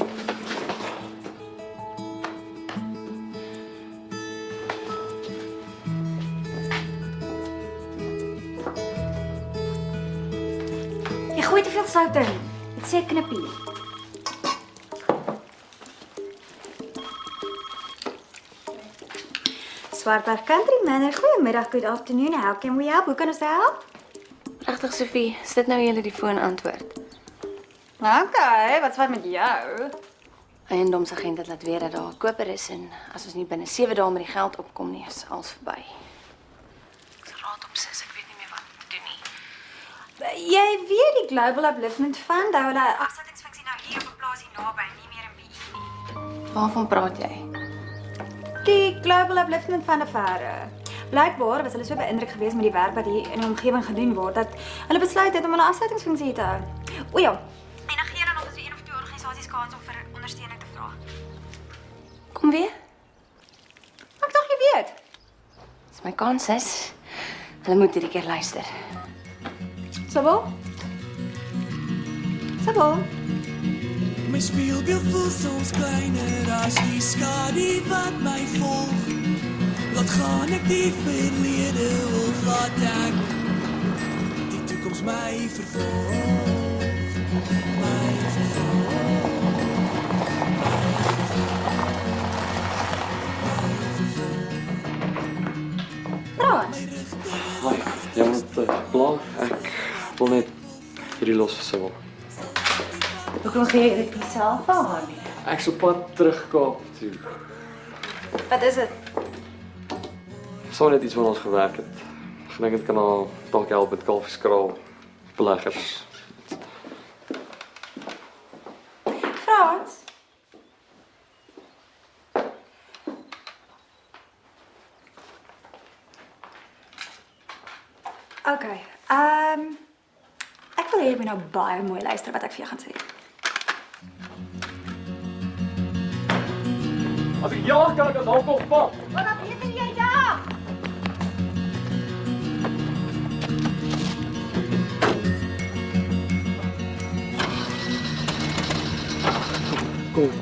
Jy gooi te veel sout in. Dit sê knippie. Swartberg Country Manor, goeiemiddag, good afternoon. How can we help? Hoe kan ons help? Regtig Sofie, is dit nou julle die foon antwoord? Okay, wat's fout met jou? Eiendomsagent het laat weet dat daar 'n koper is en as ons nie binne 7 dae met die geld opkom nie, is alles verby. Ek's raad op sis, ek weet nie meer wat om te doen nie. Jy weet die Global Upliftment Fund hou hulle afsettingsfunksie nou hier op 'n plaasie naby, nie meer in BE nie. Waarvan praat jy? Die Global Upliftment Fund affære. Blykbaar was hulle so beïndruk geweest met die werk wat hier in die omgewing gedoen word dat hulle besluit het om hulle afsettingsfunksie te hou. O ja. En dan gee dan nog so een of twee organisasies kans om vir ondersteuning te vra. Kom weer. Ek dink jy weet. Dis my kans is. Hulle moet hierdie keer luister. Sabo? Sabo? My spieelbeeld voel soms kleiner as die skadu wat my volg. Laat gaan ek die verlede of laat ek die toekoms my vervolg. My vervolg. Frans? Hoi, jy moet plan. Ek wil net hierdie los vir Sybil. Hoekom gee jy dit nie self aan haar nie? Ek sou pad terug Kaap toe. Wat is dit? Sou net iets wat ons gewerk het. Gedink dit kan haar dalk help met kalfieskraal, beleggers. Frans? Okay. Ek wil hê jy moet nou baie mooi luister wat ek vir jou gaan sê. As ek ja kan ek dit dalk opvat. Wat dan weet jy ja? Kom.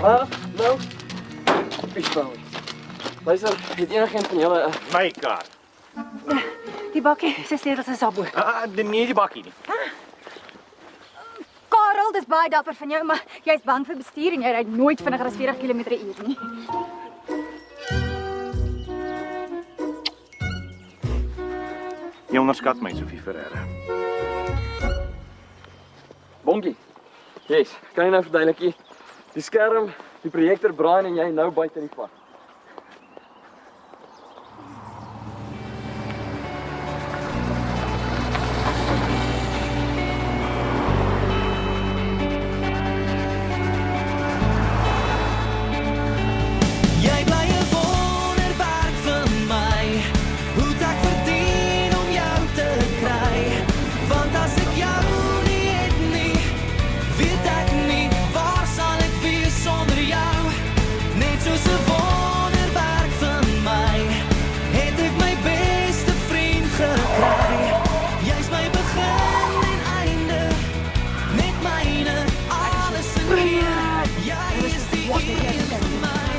Nou. Piesbouw. Luister, het enigiemand van julle my kar? Die bakkie, sy sleutels is daar bo. Nee, die bakkie nie. Karel, dis baie dapper van jou, maar jy's bang vir bestuur en jy ry nooit vinniger as 40 km/h nie. Jy onderskat my, Sofie Ferreira. Bonkie. Yes, kan jy nou verduidelik? Die skerm, die projektor braai en jy nou buite in die pad. Jy bly 'n wonderwerk vir my. Hoe ek verdien om jou te kry. Want as ek jou nie het nie, weet ek nie waar sal ek wees sonder jou. Net soos 'n wonderwerk vir my, het ek my beste vriend gekry. Jy's my begin en einde, net myne, alles en meer. Jy is die een vir my.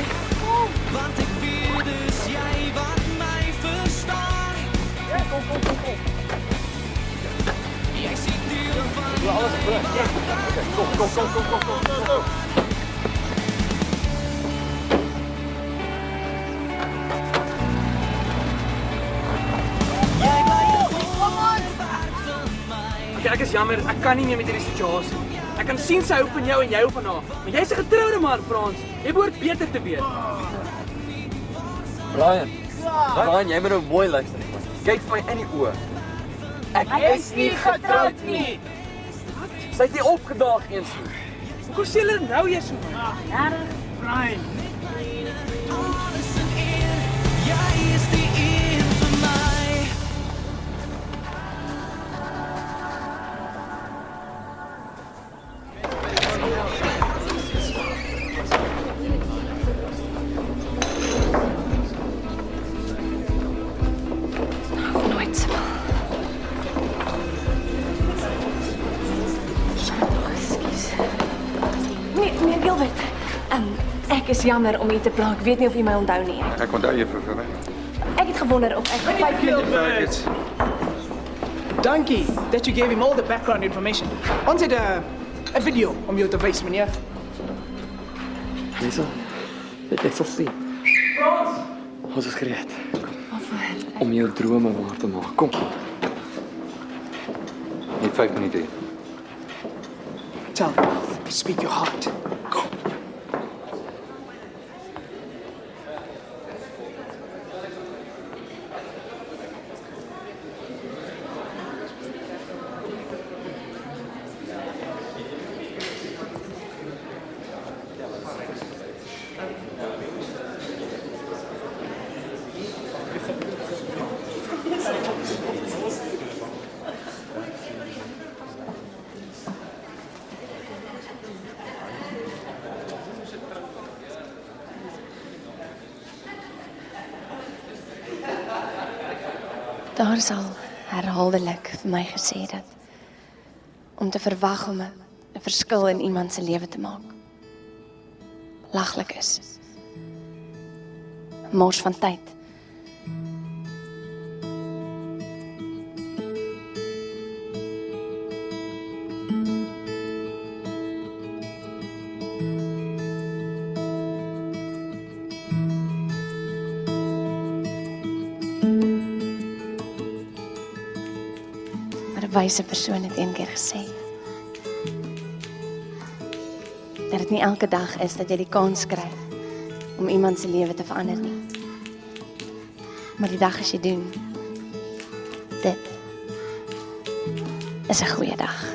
Want ek weet dis jy wat my verstaan. Kom. Jy sien deel van my. Alles bring. Kom. Jy bly 'n wonderwerk vir my. Ek is jammer, ek kan nie meer met hierdie situasie nie. Ek kan sien sy hou van jou en jy hou van haar. Maar jy's 'n getroude man, Frans. Jy behoort beter te weet. Brian, jy moet nou mooi luister. Kyk vir my in die oë. Ek is nie getroud nie. Sy het nie opgedaag eens nie. Hoekom sê hulle nou jy so? Erg, Brian. Jy is die een vir my. Nooit so. Meneer Gilbert, ek is jammer om u te pla. Ek weet nie of u my onthou nie. Ek onthou jy vir my. Ek het gewonder of ek 5 Gilbert. Dankie that you gave him all the background information. Ons het 'n video om jou te wys, meneer. Lisa, ek sal sien. Frans! Ons is gereed. Om jou drome waar te maak. Kom. Net 5 minute. Tell, speak your heart. Go. Daar is al herhaaldelik vir my gesê dat om te verwag om 'n verskil in iemand se lewe te maak laglik is. 'n Mors van tyd. Maar 'n wyse persoon het een keer gesê dat dit nie elke dag is dat jy die kans kry om iemand se lewe te verander nie. Maar die dag as jy doen, dit is 'n goeie dag.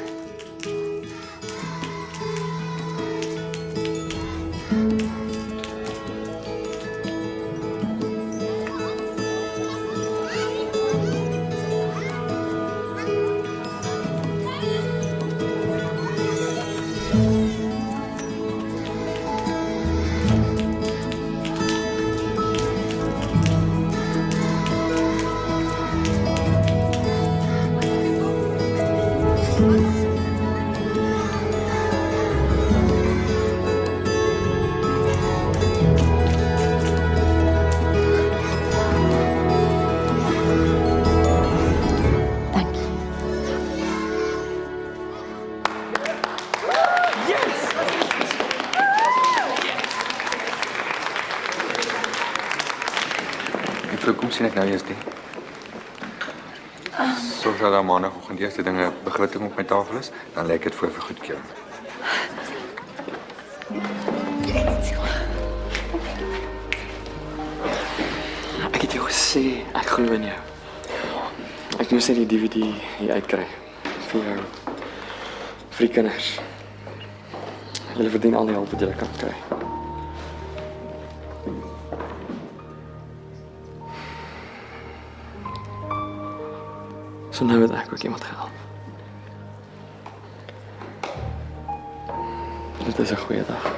Kom sien ek nou eers dit. Sorg dat daar maandagoggend eerste dinge begroting op my tafel is, dan lê ek dit voor vir goedkeuring. Ek het jou gesê, ek glo in jou. Ek moes net die DVD hier uitkry. Vir jou. Vir die kinders. Julle verdien al die hulp wat julle kan kry. So nou het ek ook iemand gehelp. Dit is 'n goeie dag.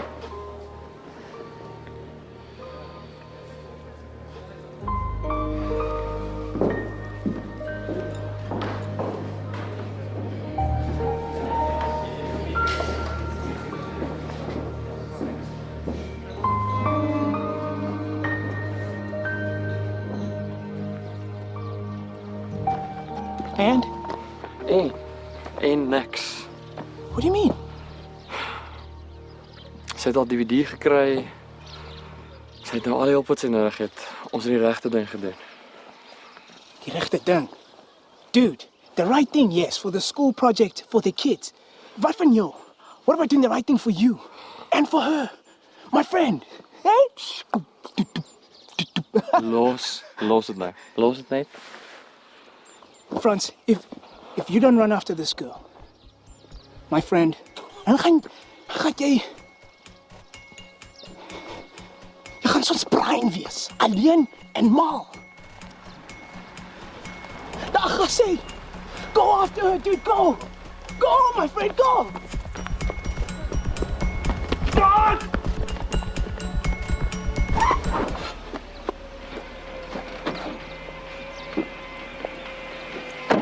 And? En niks. What do you mean? Sy het al DVD gekry. Sy het nou al die hulp wat sy nodig het. Ons het die regte ding gedoen. Die regte ding? Dude, the right thing, yes, for the school project, for the kids. Wat van jou? What about doing the right thing for you? And for her? My friend? Hey? Los dit nou. Los dit net. Frans, if you don't run after this girl, my friend, dan gaan jy gaan soos Brian wees, alleen en mal. Daar gaan sy. Go after her, dude, go! Go, my friend, go! Frans!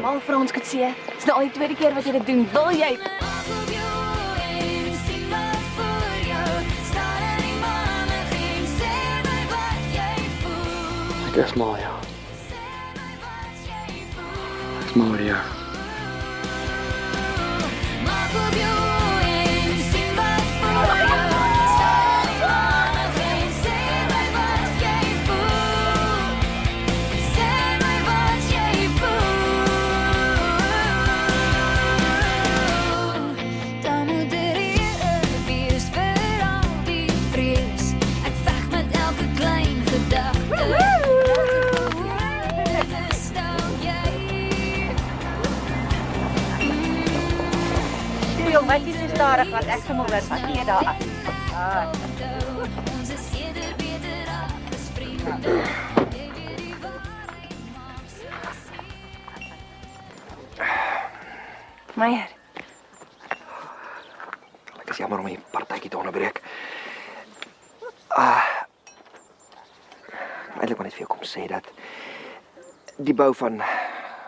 Mal Frans kan sê, dis nou al die tweede keer wat jy dit doen. Wil jy? Ek is mal, ja. Ek is mal oor jou. Wat is so stadig wat ek sommer hoor, wat gee daar af? Meyer. Ek is jammer om die partytjie te onderbreek. Eintlik maar net vir jou kom sê dat die bou van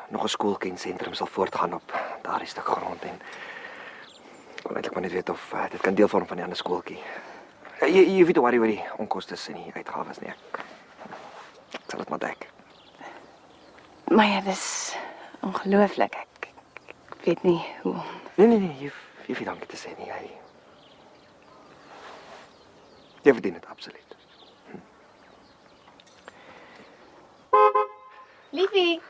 nog 'n skoolkentsentrum sal voortgaan op daardie stuk grond en ek wil eintlik maar net weet of dit kan deel vorm van die ander skooltjie. Jy hoef nie te worry oor die onkoste en die uitgawes nie. Ek sal dit maar dek. Meyer, dis ongelooflik. Ek weet nie hoe. Nee, jy hoef nie dankie te sê nie. Jy verdien dit absoluut. Liefie.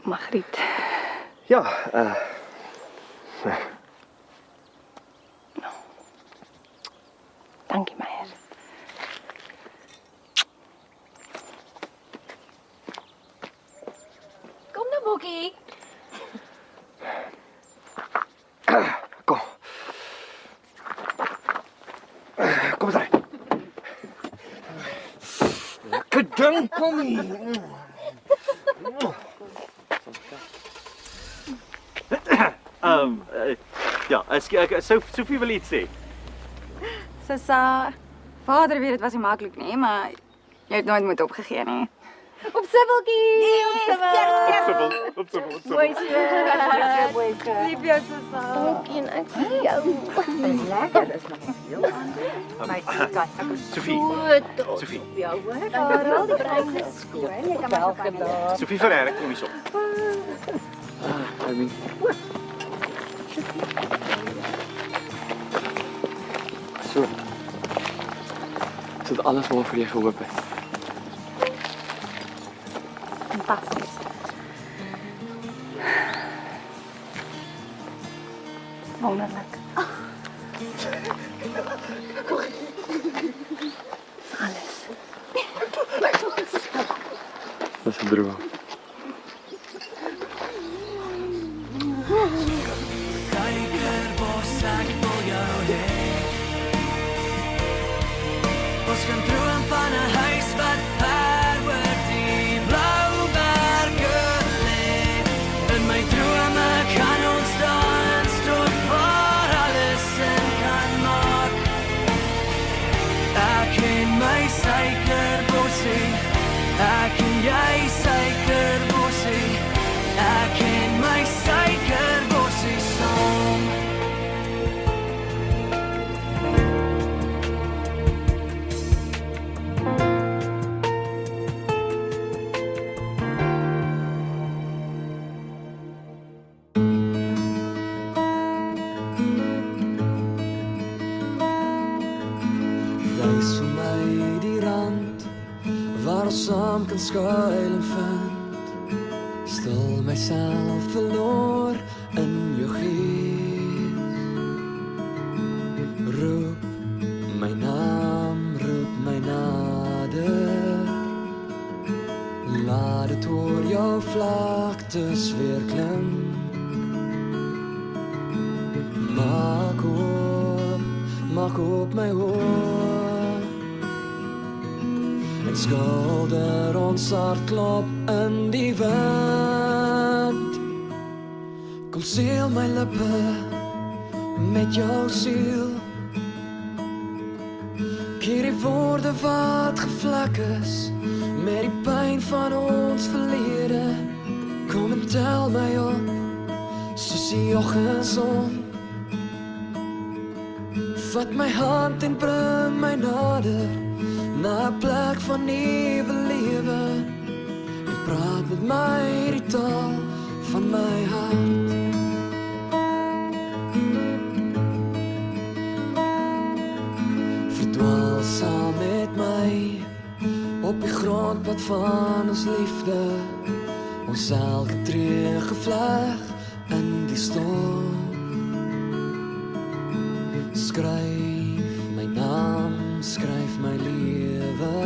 Margriet. Ja, Dankie, Meyer. Kom nou, Bokkie. Kom. Kom eens uit. Lekker ding, kom hier. Ja, Sophie wil iets sê. Sissa, vader weet dit was nie maklik nie, maar jy het nooit moed opgegee nie. Op sibbeltjie! Nee, op sibbel! Op sibbel. Boeise. Lief jou, Sissa. Dankie, ek vir jou. Dis lekker, dis nog heel anders. My skat, ek is Sophie. jou hoor. Al die pryse is skoon. Jy kan maar gaan. Sophie Ferreira, kom hier op. So. Is dit alles waarvoor jy gehoop het? Fantasties. Wonderlik. Alles. Dis 'n droom. Suikerbos, ek wil jou hê. Ons kan droom van 'n huis wat ver oor die blou berge lê. In my drome kan ons dans tot waar alles sin kan maak. Ek en my suikerbossie, ek en jy suikerbossie, ek en my suikerbossie saam. Wys vir my die rand waar ons saam kan skuil en vind. Stil myself verloor in jou gees. Roep My naam roep my nader. Laat dit oor jou vlaktes weer klink. Maak op my hoor. En skilder ons hartklop in die wind. Kom seël my lippe met jou siel. Keer die woorde wat gevlek is met die pyn van ons verlede. Kom en tel my op soos die oggendson. Vat my hand en bring my nader na 'n plek van nuwe lewe. En praat met my die taal van my hart. Verdwaal saam met my op die grondpad van ons liefde. Ons elke tree gevleg in die storm. Skryf my naam, skryf my lewe.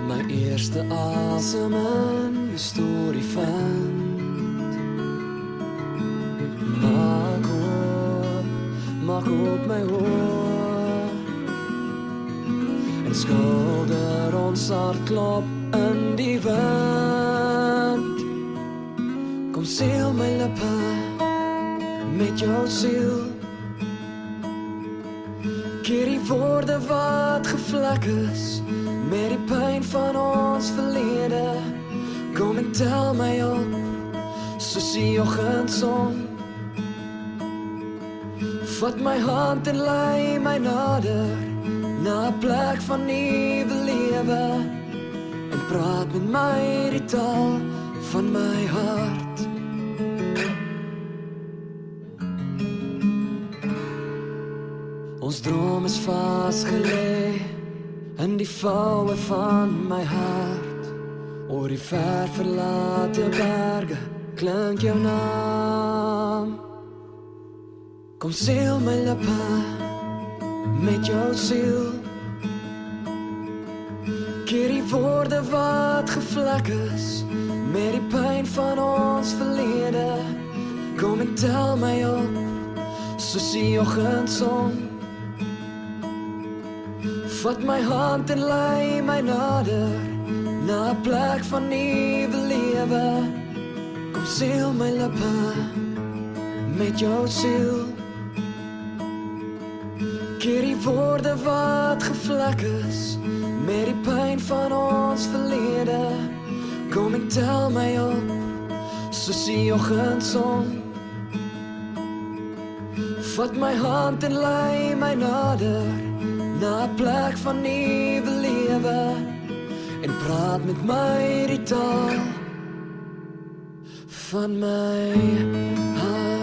My eerste asem in jou storie vind. Maak op my hoor. En skilder ons hartklop in die wind. Kom seël my lippe met jou siel. Keer die woorde wat gevlek is met die pyn van ons verlede. Kom en tel my op soos die oggendson. Vat my hand en lei my nader na 'n plek van nuwe lewe. En praat met my die taal van my hart. Ons droom is vasgelê in die voue van my hart. Oor die ver verlate berge klink jou naam. Kom seël my lippe met jou siel. Keer die woorde wat gevlek is met die pyn van ons verlede. Kom en tel my op soos die oggendson. Vat my hand en lei my nader na 'n plek van nuwe lewe. Kom seël my lippe met jou siel. Keer die woorde wat gevlek is met die pyn van ons verlede. Kom en tel my op soos die oggendson. Vat my hand en lei my nader na 'n plek van nuwe lewe. En praat met my die taal van my hart.